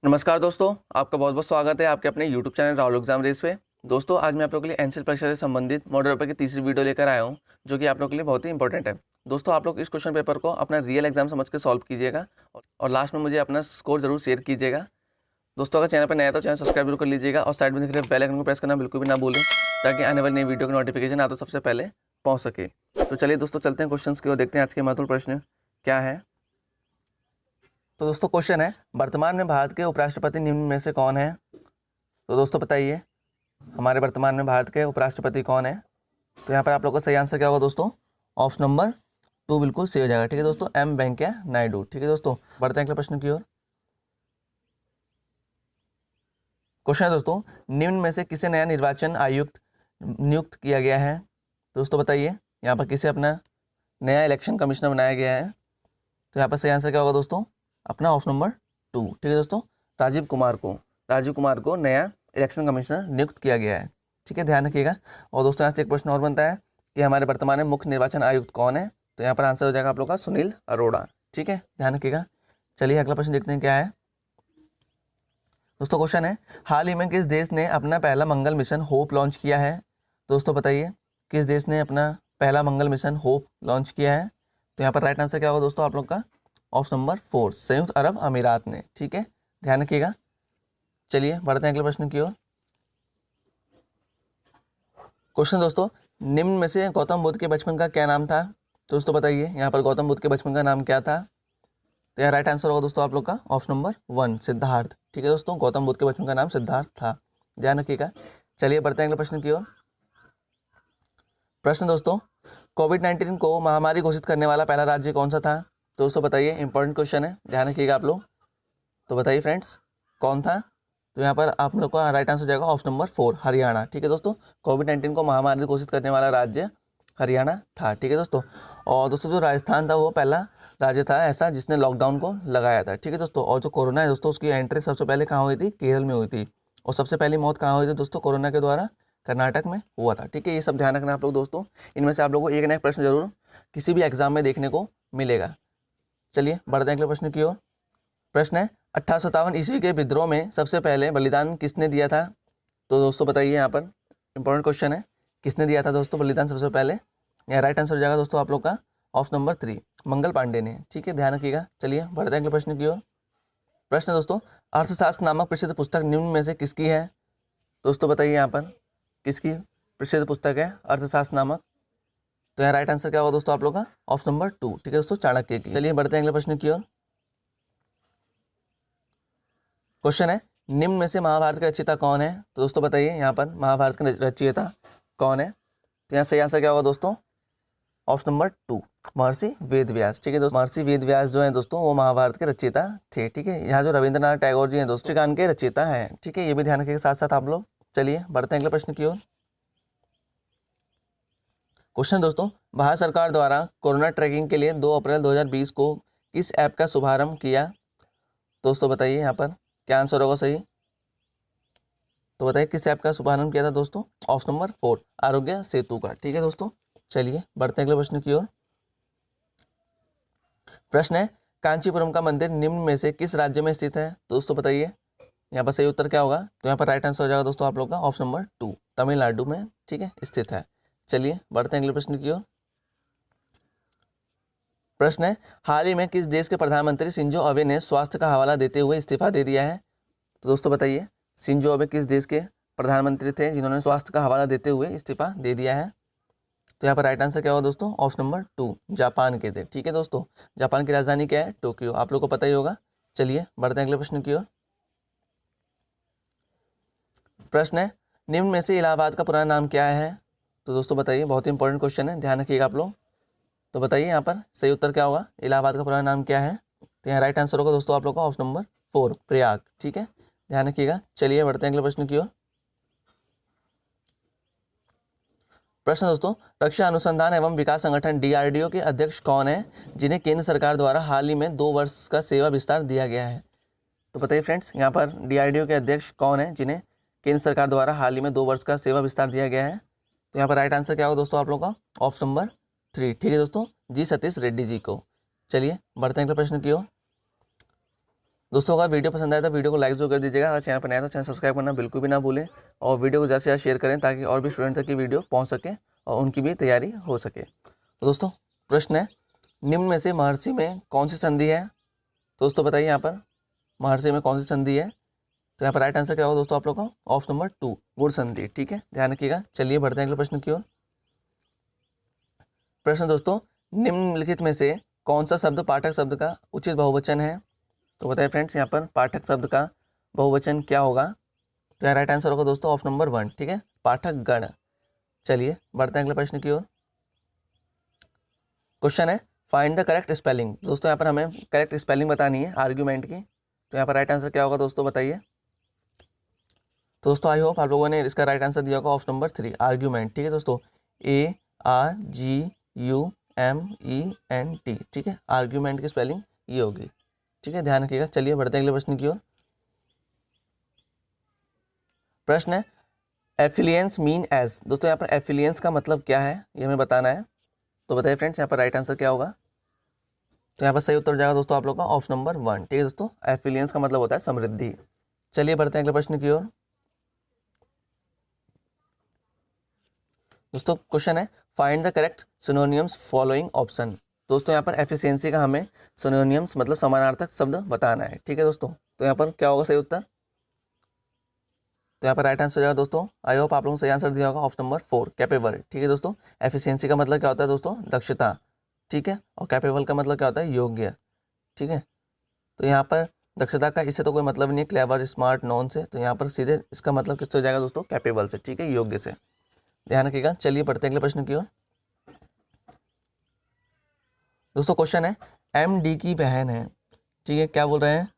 नमस्कार दोस्तों, आपका बहुत बहुत स्वागत है आपके अपने YouTube channel Rahul exam race पे। दोस्तों, आज मैं आप लोगों के लिए एनसीएल परीक्षा से संबंधित मॉडल पेपर की तीसरी वीडियो लेकर आया हूं, जो कि आप लोगों के लिए बहुत ही इंपॉर्टेंट है। दोस्तों, आप लोग इस क्वेश्चन पेपर को अपना रियल एग्जाम समझ के सॉल्व कीजिएगा और लास्ट में मुझे अपना स्कोर जरूर शेयर कीजिएगा। दोस्तों, अगर चैनल पर नया तो चैनल सब्सक्राइब जरूर कर लीजिएगा और साइड में दिख रहे बेल आइकन को प्रेस करना बिल्कुल भी ना भूलें, ताकि आने वाली नई वीडियो की नोटिफिकेशन आप तो सबसे पहले पहुँच सके। तो चलिए दोस्तों, चलते हैं क्वेश्चन की ओर, देखते हैं आज के महत्वपूर्ण प्रश्न क्या है। तो दोस्तों, क्वेश्चन है, वर्तमान में भारत के उपराष्ट्रपति निम्न में से कौन है? तो दोस्तों बताइए, हमारे वर्तमान में भारत के उपराष्ट्रपति कौन है? तो यहाँ पर आप लोग का सही आंसर क्या होगा दोस्तों? ऑप्शन नंबर 2 बिल्कुल सही हो जाएगा। ठीक है दोस्तों, एम वेंकैया नायडू। ठीक है दोस्तों, बढ़ते हैं अगले प्रश्न की ओर। क्वेश्चन है दोस्तों, निम्न में से किसे नया निर्वाचन आयुक्त नियुक्त किया गया है? दोस्तों बताइए, यहाँ पर किसे अपना नया इलेक्शन कमिश्नर बनाया गया है? तो यहाँ पर सही आंसर क्या होगा दोस्तों? अपना ऑप्शन नंबर 2। ठीक है दोस्तों, राजीव कुमार को नया इलेक्शन कमिश्नर नियुक्त किया गया है। ठीक है, ध्यान रखिएगा। और दोस्तों, यहाँ से एक प्रश्न और बनता है कि हमारे वर्तमान में मुख्य निर्वाचन आयुक्त कौन है? तो यहाँ पर आंसर हो जाएगा आप लोग का सुनील अरोड़ा। ठीक है, ध्यान रखिएगा। चलिए अगला प्रश्न देखते हैं क्या है। दोस्तों क्वेश्चन है, हाल ही में किस देश ने अपना पहला मंगल मिशन होप लॉन्च किया है? दोस्तों बताइए, किस देश ने अपना पहला मंगल मिशन होप लॉन्च किया है? तो यहाँ पर राइट आंसर क्या होगा दोस्तों आप लोग का? ऑप्शन नंबर 4, संयुक्त अरब अमीरात ने। ठीक है, ध्यान रखिएगा। चलिए बढ़ते हैं अगले प्रश्न की ओर। क्वेश्चन दोस्तों, निम्न में से गौतम बुद्ध के बचपन का क्या नाम था? दोस्तों बताइए, यहाँ पर गौतम बुद्ध के बचपन का नाम क्या था? तो यह राइट आंसर होगा दोस्तों आप लोग का ऑप्शन नंबर 1, सिद्धार्थ। ठीक है दोस्तों, गौतम बुद्ध के बचपन का नाम सिद्धार्थ था, ध्यान रखिएगा। चलिए बढ़ते हैं अगले प्रश्न की ओर। प्रश्न दोस्तों, कोविड-19 को महामारी घोषित करने वाला पहला राज्य कौन सा था? दोस्तों बताइए, इंपॉर्टेंट क्वेश्चन है, ध्यान रखिएगा आप लोग। तो बताइए फ्रेंड्स, कौन था? तो यहाँ पर आप लोग का राइट आंसर जाएगा ऑप्शन नंबर 4, हरियाणा। ठीक है दोस्तों, कोविड-19 को महामारी घोषित करने वाला राज्य हरियाणा था। ठीक है दोस्तों, और दोस्तों जो राजस्थान था वो पहला राज्य था ऐसा जिसने लॉकडाउन को लगाया था। ठीक है दोस्तों, और जो कोरोना है दोस्तों, उसकी एंट्री सबसे पहले कहाँ हुई थी? केरल में हुई थी। और सबसे पहली मौत कहाँ हुई थी दोस्तों कोरोना के द्वारा? कर्नाटक में हुआ था। ठीक है, ये सब ध्यान रखना आप लोग दोस्तों। इनमें से आप लोगों को एक ना एक प्रश्न जरूर किसी भी एग्जाम में देखने को मिलेगा। चलिए बढ़ते हैं अगले प्रश्न की ओर। प्रश्न है, 1857 ईस्वी के विद्रोह में सबसे पहले बलिदान किसने दिया था? तो दोस्तों बताइए, यहाँ पर इंपॉर्टेंट क्वेश्चन है, किसने दिया था दोस्तों बलिदान सबसे पहले? यहाँ राइट आंसर हो जाएगा दोस्तों आप लोग का ऑप्शन नंबर 3, मंगल पांडे ने। ठीक है, ध्यान रखिएगा। चलिए बढ़ते हैं अगले प्रश्न की ओर। प्रश्न दोस्तों, अर्थशास्त्र नामक प्रसिद्ध पुस्तक निम्न में से किसकी है? दोस्तों बताइए, यहाँ पर किसकी प्रसिद्ध पुस्तक है अर्थशास्त्र नामक? तो यहाँ राइट आंसर क्या होगा दोस्तों आप लोग का? Option number 2। ठीक है दोस्तों, चाणक्य की। चलिए बढ़ते हैं अगले प्रश्न की ओर। क्वेश्चन है, निम्न में से महाभारत का रचयिता कौन है? तो दोस्तों बताइए, यहाँ पर महाभारत का रचयिता कौन है? तो यहाँ सही आंसर क्या होगा दोस्तों? ऑप्शन नंबर 2, महर्षि वेदव्यास। ठीक है दोस्तों, महर्षि वेदव्यास जो है दोस्तों वो महाभारत के रचयिता थे। ठीक है, यहाँ जो रविंद्रनाथ टैगोर जी हैं दोस्तों गान के रचयिता हैं। ठीक है, ये भी ध्यान रखिएगा साथ साथ आप लोग। चलिए बढ़ते हैं अगले प्रश्न की ओर। क्वेश्चन दोस्तों, भारत सरकार द्वारा कोरोना ट्रैकिंग के लिए 2 अप्रैल 2020 को किस ऐप का शुभारंभ किया? दोस्तों बताइए, यहाँ पर क्या आंसर होगा सही? तो बताइए किस ऐप का शुभारंभ किया था दोस्तों? ऑप्शन नंबर 4, आरोग्य सेतु का। ठीक है दोस्तों, चलिए बढ़ते हैं अगले प्रश्न की ओर। प्रश्न है, कांचीपुरम का मंदिर निम्न में से किस राज्य में स्थित है? दोस्तों बताइए, यहाँ पर सही उत्तर क्या होगा? तो यहाँ पर राइट आंसर हो जाएगा दोस्तों आप लोग का ऑप्शन नंबर 2, तमिलनाडु में। ठीक है, स्थित है। चलिए बढ़ते हैं अगले प्रश्न की ओर। प्रश्न है, हाल ही में किस देश के प्रधानमंत्री शिंजो अबे ने स्वास्थ्य का हवाला देते हुए इस्तीफा दे दिया है? तो दोस्तों बताइए, शिंजो अबे किस देश के प्रधानमंत्री थे जिन्होंने स्वास्थ्य का हवाला देते हुए इस्तीफा दे दिया है? तो यहाँ पर राइट आंसर क्या होगा दोस्तों? ऑप्शन नंबर 2, जापान के थे। ठीक है दोस्तों, जापान की राजधानी क्या है? टोक्यो, आप लोग को पता ही होगा। चलिए बढ़ते हैं अगले प्रश्न की ओर। प्रश्न है, निम्न में से इलाहाबाद का पुराना नाम क्या है? तो दोस्तों बताइए, बहुत ही इंपॉर्टेंट क्वेश्चन है, ध्यान रखिएगा आप लोग। तो बताइए यहाँ पर सही उत्तर क्या होगा? इलाहाबाद का पुराना नाम क्या है? तो यहाँ राइट आंसर होगा दोस्तों आप लोग का ऑप्शन नंबर 4, प्रयाग। ठीक है, ध्यान रखिएगा। चलिए बढ़ते हैं अगले प्रश्न की ओर। प्रश्न दोस्तों, रक्षा अनुसंधान एवं विकास संगठन DRDO के अध्यक्ष कौन है जिन्हें केंद्र सरकार द्वारा हाल ही में 2 वर्ष का सेवा विस्तार दिया गया है? तो बताइए फ्रेंड्स, यहाँ पर DRDO के अध्यक्ष कौन है जिन्हें केंद्र सरकार द्वारा हाल ही में 2 वर्ष का सेवा विस्तार दिया गया है? तो यहाँ पर राइट आंसर क्या होगा दोस्तों आप लोग का? Option number 3। ठीक है दोस्तों, जी सतीश रेड्डी जी को। चलिए बढ़ते हैं अगले प्रश्न की ओर। दोस्तों अगर वीडियो पसंद आए तो वीडियो को लाइक जरूर कर दीजिएगा। अगर चैनल पर नया तो चैनल सब्सक्राइब करना बिल्कुल भी ना भूलें और वीडियो को ज़्यादा से ज़्यादा शेयर करें ताकि और भी स्टूडेंट तक की वीडियो पहुंच सके और उनकी भी तैयारी हो सके। तो दोस्तों प्रश्न है, निम्न में से महर्षि में कौन सी संधि है? दोस्तों बताइए यहाँ पर महर्षि में कौन सी संधि है? तो यहाँ पर राइट आंसर क्या होगा दोस्तों आप लोग का? ऑप्शन नंबर 2 गुण संधि। ठीक है, ध्यान रखिएगा। चलिए बढ़ते हैं अगले प्रश्न की ओर। प्रश्न दोस्तों, निम्नलिखित में से कौन सा शब्द पाठक शब्द का उचित बहुवचन है? तो बताइए फ्रेंड्स यहाँ पर पाठक शब्द का बहुवचन क्या होगा? तो यहाँ राइट आंसर होगा दोस्तों ऑप्शन नंबर 1। ठीक है, पाठक गण। चलिए बढ़ते हैं अगले प्रश्न की ओर। क्वेश्चन है, फाइंड द करेक्ट स्पेलिंग। दोस्तों यहाँ पर हमें करेक्ट स्पेलिंग बतानी है आर्ग्यूमेंट की। तो यहाँ पर राइट आंसर क्या होगा दोस्तों बताइए। तो दोस्तों आई होप आप लोगों ने इसका राइट आंसर दिया होगा ऑप्शन नंबर 3 आर्ग्यूमेंट। ठीक है दोस्तों, ARGUMENT। ठीक है, आर्ग्यूमेंट की स्पेलिंग ये होगी। ठीक है, ध्यान रखिएगा। चलिए बढ़ते हैं अगले प्रश्न की ओर। प्रश्न है, एफिलियंस मीन एज। दोस्तों यहाँ पर एफिलियंस का मतलब क्या है ये हमें बताना है। तो बताइए फ्रेंड्स यहाँ पर राइट आंसर क्या होगा। तो यहाँ पर सही उत्तर जाएगा दोस्तों आप लोग का ऑप्शन नंबर 1। ठीक है दोस्तों, एफिलियंस का मतलब होता है समृद्धि। चलिए बढ़ते हैं अगले प्रश्न की ओर। दोस्तों क्वेश्चन है, find the correct synonyms following option. दोस्तों यहाँ पर एफिशिएंसी का हमें सिनोनियम्स मतलब समानार्थक शब्द बताना है। ठीक है दोस्तों, तो यहाँ पर क्या होगा सही उत्तर? तो यहाँ पर राइट आंसर जाएगा दोस्तों, आई होप आप लोगों ने सही आंसर दिया होगा ऑप्शन नंबर 4 कैपेबल। ठीक है दोस्तों, एफिशिएंसी का मतलब क्या होता है दोस्तों? दक्षता। ठीक है, और कैपेबल का मतलब क्या होता है? योग्य। ठीक है, तो यहाँ पर दक्षता का इससे तो कोई मतलब नहीं है, क्लेवर स्मार्ट नॉन से। तो यहाँ पर सीधे इसका मतलब किससे हो जाएगा दोस्तों? कैपेबल से। ठीक है, योग्य से। ध्यान रखिएगा। चलिए पढ़ते हैं अगले प्रश्न की ओर। दोस्तों क्वेश्चन है, MD की बहन है। ठीक है, क्या बोल रहे हैं?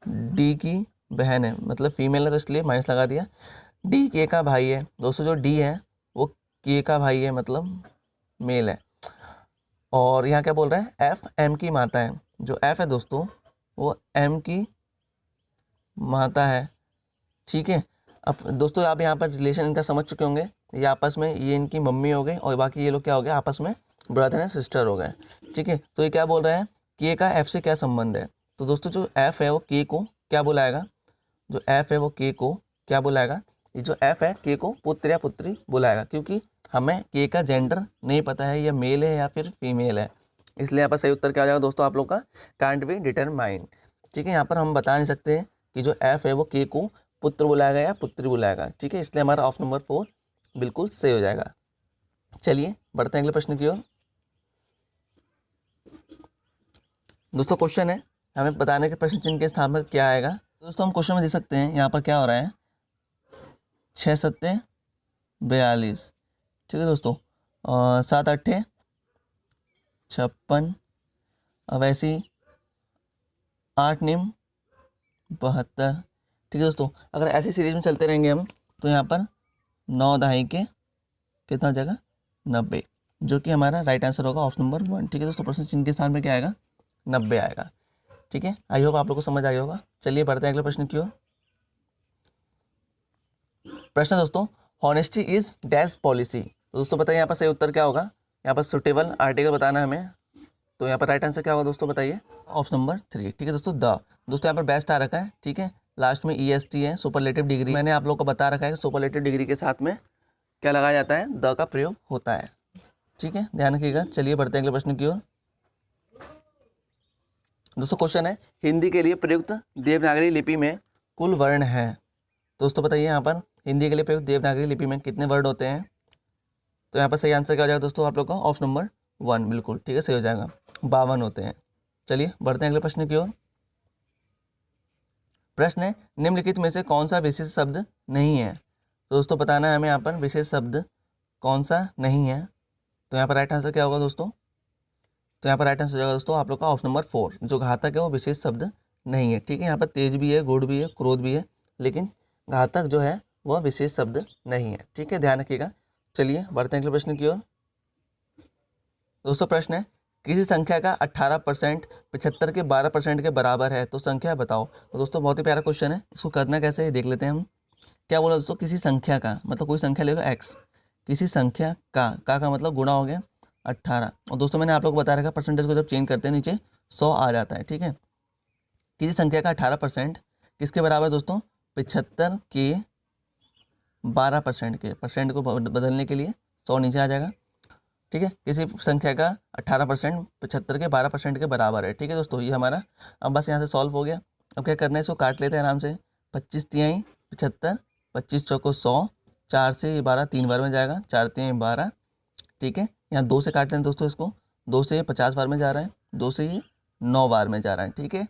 MD की बहन है, मतलब फीमेल है तो इसलिए माइनस लगा दिया। D K का भाई है। दोस्तों जो D है वो K का भाई है, मतलब मेल है। और यहाँ क्या बोल रहे हैं? F M की माता है। जो F है दोस्तों वो M की माता है। ठीक है, अब दोस्तों आप यहाँ पर रिलेशन इनका समझ चुके होंगे। ये आपस में ये इनकी मम्मी हो गई और बाकी ये लोग क्या हो गए? आपस में ब्रदर एंड सिस्टर हो गए। ठीक है, तो ये क्या बोल रहे हैं? के का एफ से क्या संबंध है? तो दोस्तों जो एफ है वो के को क्या बुलाएगा? जो एफ है वो के को क्या बुलाएगा? ये जो एफ है के को पुत्र या पुत्री बुलाएगा, क्योंकि हमें के का जेंडर नहीं पता है, या मेल है या फिर फीमेल है। इसलिए यहाँ पर सही उत्तर क्या आ जाएगा दोस्तों आप लोग का? Can't be determine. ठीक है, यहाँ पर हम बता नहीं सकते कि जो एफ है वो के को पुत्र बुलाएगा या पुत्री बुलाएगा। ठीक है, इसलिए हमारा ऑप्शन नंबर 4 बिल्कुल सही हो जाएगा। चलिए बढ़ते हैं अगले प्रश्न की ओर। दोस्तों क्वेश्चन है, हमें बताने के प्रश्न चिन्ह के स्थान पर क्या आएगा। दोस्तों हम क्वेश्चन में देख सकते हैं यहाँ पर क्या हो रहा है? 6 सत्ते 42। ठीक है दोस्तों, 7 अट्ठे 56। अब ऐसी 8 निम 72। ठीक है दोस्तों, अगर ऐसी सीरीज में चलते रहेंगे हम तो यहाँ पर 9 दहाई के कितना हो जाएगा? 90, जो कि हमारा राइट आंसर होगा ऑप्शन नंबर 1। ठीक है दोस्तों, प्रश्न चिन्ह के स्थान में क्या आएगा? 90 आएगा। ठीक है, आई होप आप लोग को समझ आ गया होगा। चलिए बढ़ते हैं अगले प्रश्न की ओर। प्रश्न दोस्तों, हॉनेस्टी इज डैश पॉलिसी। तो दोस्तों बताइए यहाँ पर सही उत्तर क्या होगा? यहाँ पर सुटेबल आर्टिकल बताना है हमें। तो यहाँ पर राइट आंसर क्या होगा दोस्तों बताइए? Option number 3। ठीक है दोस्तों, द। दोस्तों यहाँ पर बेस्ट आ रखा है। ठीक है, लास्ट में EST है, सुपरलेटिव डिग्री। मैंने आप लोग को बता रखा है कि सुपरलेटिव डिग्री के साथ में क्या लगाया जाता है? द का प्रयोग होता है। ठीक है, ध्यान रखिएगा। चलिए बढ़ते हैं अगले प्रश्न की ओर। दोस्तों क्वेश्चन है, हिंदी के लिए प्रयुक्त देवनागरी लिपि में कुल वर्ण है। दोस्तों बताइए यहाँ पर हिंदी के लिए प्रयुक्त देवनागरी लिपि में कितने वर्ड होते हैं? तो यहाँ पर सही आंसर क्या हो जाएगा दोस्तों आप लोग का? ऑप्शन नंबर 1 बिल्कुल ठीक है सही हो जाएगा, 52 होते हैं। चलिए बढ़ते हैं अगले प्रश्न की ओर। प्रश्न है, निम्नलिखित में से कौन सा विशेष शब्द नहीं है? तो दोस्तों बताना है हमें यहाँ पर विशेष शब्द कौन सा नहीं है। तो यहाँ पर राइट आंसर क्या होगा दोस्तों? तो यहाँ पर राइट आंसर हो जाएगा दोस्तों आप लोग का ऑप्शन नंबर 4, जो घातक है वो विशेष शब्द नहीं है। ठीक है, यहाँ पर तेज भी है, गुड़ भी है, क्रोध भी है, लेकिन घातक जो है वह विशेष शब्द नहीं है। ठीक है, ध्यान रखिएगा। चलिए बढ़ते हैं अगले प्रश्न की ओर। दोस्तों प्रश्न है, किसी संख्या का 18% 75 के 12% के बराबर है तो संख्या बताओ। तो दोस्तों बहुत ही प्यारा क्वेश्चन है, इसको करना कैसे है देख लेते हैं हम। क्या बोला दोस्तों? किसी संख्या का मतलब कोई संख्या ले लो x, किसी संख्या का मतलब गुणा हो गया 18। और दोस्तों मैंने आप लोग को बता रखा परसेंटेज को जब चेंज करते हैं नीचे 100 आ जाता है। ठीक है, किसी संख्या का 18% किसके बराबर दोस्तों, 75 के 12% के, परसेंट को बदलने के लिए 100 नीचे आ जाएगा। ठीक है, किसी संख्या का 18% 75 के 12% के बराबर है। ठीक है दोस्तों, ये हमारा अब बस यहाँ से सॉल्व हो गया। अब क्या करना है, इसको काट लेते हैं आराम से। 25 तिहाई 75, 25 चौको 100, 4 से 12 3 बार में जाएगा, 4 तिहाई 12। ठीक है, यहाँ 2 से काट लें दोस्तों इसको, 2 से ये 50 बार में जा रहा है, 2 से ये 9 बार में जा रहा है। ठीक है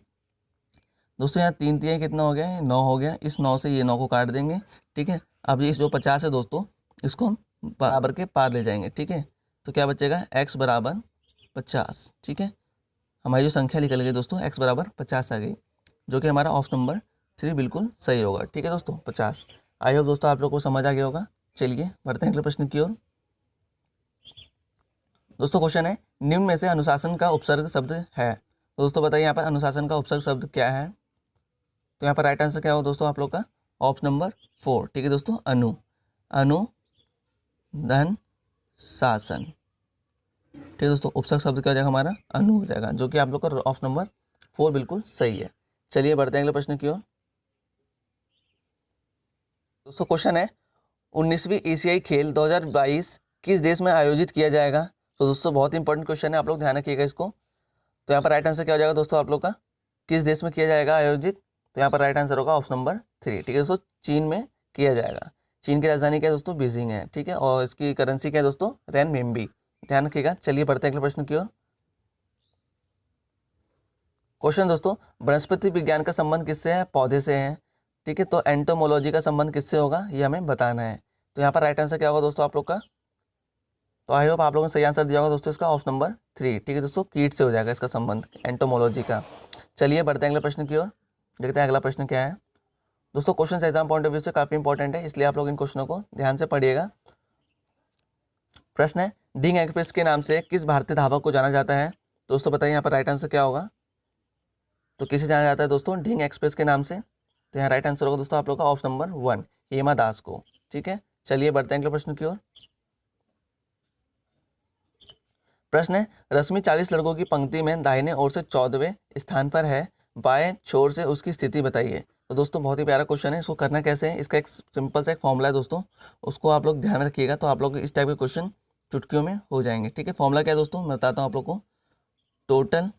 दोस्तों, यहाँ 3 तिहाई कितना हो गया, 9 हो गया। इस 9 से ये 9 को काट देंगे। ठीक है, अब ये जो 50 है दोस्तों, इसको हम बराबर के पार ले जाएंगे। ठीक है, तो क्या बचेगा, x बराबर 50। ठीक है, हमारी जो संख्या निकल गई दोस्तों x बराबर 50 आ गई, जो कि हमारा ऑप्शन नंबर 3 बिल्कुल सही होगा। ठीक है दोस्तों, 50। आई होप दोस्तों आप लोग को समझ आ गया होगा। चलिए बढ़ते हैं अगले प्रश्न की ओर। दोस्तों क्वेश्चन है, निम्न में से अनुशासन का उपसर्ग शब्द है। तो दोस्तों बताइए यहाँ पर अनुशासन का उपसर्ग शब्द क्या है। तो यहाँ पर राइट आंसर क्या हो दोस्तों आप लोग का, ऑप्शन नंबर 4। ठीक है दोस्तों, अनु धन शासन। ठीक है दोस्तों, उपसर्ग शब्द क्या हो जाएगा हमारा, अनु हो जाएगा, जो कि आप लोग का ऑप्शन नंबर 4 बिल्कुल सही है। चलिए बढ़ते हैं अगले प्रश्न की ओर। दोस्तों क्वेश्चन है, 19वीं एशियाई खेल 2022 किस देश में आयोजित किया जाएगा। तो दोस्तों बहुत ही इंपॉर्टेंट क्वेश्चन है, आप लोग ध्यान रखिएगा इसको। तो यहाँ पर राइट आंसर क्या हो जाएगा दोस्तों आप लोग का, किस देश में किया जाएगा आयोजित। तो यहाँ पर राइट आंसर होगा ऑप्शन नंबर 3। ठीक है दोस्तों, चीन में किया जाएगा। चीन की राजधानी क्या है दोस्तों, बीजिंग है। ठीक है, और इसकी करेंसी क्या है दोस्तों, रेनमिनबी। ध्यान रखिएगा। चलिए बढ़ते हैं अगले प्रश्न की ओर। क्वेश्चन दोस्तों, वनस्पति विज्ञान का संबंध किससे है, पौधे से है। ठीक है, तो एंटोमोलॉजी का संबंध किससे होगा, ये हमें बताना है। तो यहाँ पर राइट आंसर क्या होगा दोस्तों आप लोग का, तो आई होप आप लोगों ने सही आंसर दिया होगा दोस्तों, इसका ऑप्शन नंबर 3। ठीक है दोस्तों, कीट से हो जाएगा इसका संबंध, एंटोमोलॉजी का। चलिए बढ़ते हैं अगले प्रश्न की ओर, देखते हैं अगला प्रश्न क्या है। दोस्तों question exam point of view से काफी इंपॉर्टेंट है, इसलिए आप लोग इन क्वेश्चनों को ध्यान से पढ़िएगा। प्रश्न है, डिंग एक्सप्रेस के नाम से किस भारतीय धावक को जाना जाता है। दोस्तों बताइए यहाँ पर राइट आंसर क्या होगा। तो किसे जाना जाता है दोस्तों, डिंग एक्सप्रेस के नाम से। तो यहाँ राइट आंसर होगा दोस्तों आप लोग का ऑप्शन नंबर 1, हेमा दास को। ठीक है, चलिए बढ़ते हैं अगले प्रश्न की ओर। प्रश्न है, रश्मि 40 लड़कों की पंक्ति में दाहिने ओर से 14वें स्थान पर है, बाएं छोर से उसकी स्थिति बताइए। तो दोस्तों बहुत ही प्यारा क्वेश्चन है, इसको करना कैसे है, इसका एक सिंपल सा एक फॉर्मूला है दोस्तों, उसको आप लोग ध्यान रखिएगा। तो आप लोग इस टाइप के क्वेश्चन चुटकियों में हो जाएंगे। ठीक है, फॉर्मूला क्या है दोस्तों, मैं बताता हूँ आप लोग को। टोटल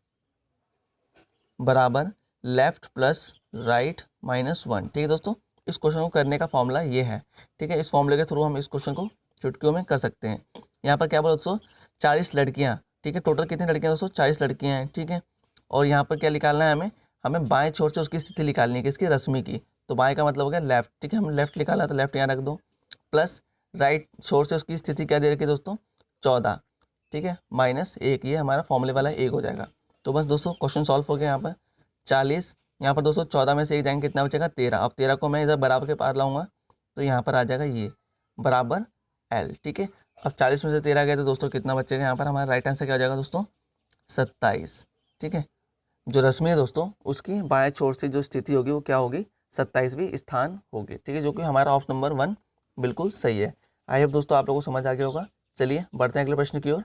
बराबर लेफ्ट प्लस राइट -1। ठीक है दोस्तों, इस क्वेश्चन को करने का फॉर्मूला ये है। ठीक है, इस फॉर्मूले के थ्रू हम इस क्वेश्चन को चुटकियों में कर सकते हैं। यहाँ पर क्या बोला दोस्तों, 40 लड़कियाँ। ठीक है, टोटल कितनी लड़कियाँ दोस्तों, 40 लड़कियाँ हैं। ठीक है, और यहाँ पर क्या निकालना है हमें, हमें बाएं छोर से उसकी स्थिति निकालनी है, किसकी, रश्मि की। तो बाएं का मतलब हो गया लेफ्ट। ठीक है, हम लेफ्ट निकालना है तो लेफ्ट यहाँ रख दो, प्लस राइट छोर से उसकी स्थिति क्या दे रखी है दोस्तों, 14। ठीक है, -1, ये हमारा फॉर्मूले वाला 1 हो जाएगा। तो बस दोस्तों क्वेश्चन सॉल्व हो गया। यहाँ पर 40, यहाँ पर दोस्तों 14 में से 1 जाएंगे, कितना बचेगा, 13। अब 13 को मैं इधर बराबर के पार लाऊंगा, तो यहाँ पर आ जाएगा ये बराबर L। ठीक है, अब 40 में से 13 गए तो दोस्तों कितना बचेगा, यहाँ पर हमारा राइट आंसर क्या हो जाएगा दोस्तों, 27। ठीक है, जो रश्मि है दोस्तों उसकी बाएं छोर से जो स्थिति होगी वो क्या होगी, 27वीं स्थान होगी। ठीक है, जो कि हमारा ऑप्शन नंबर 1 बिल्कुल सही है। आई होप दोस्तों आप लोगों को समझ आ गया होगा। चलिए बढ़ते हैं अगले प्रश्न की ओर।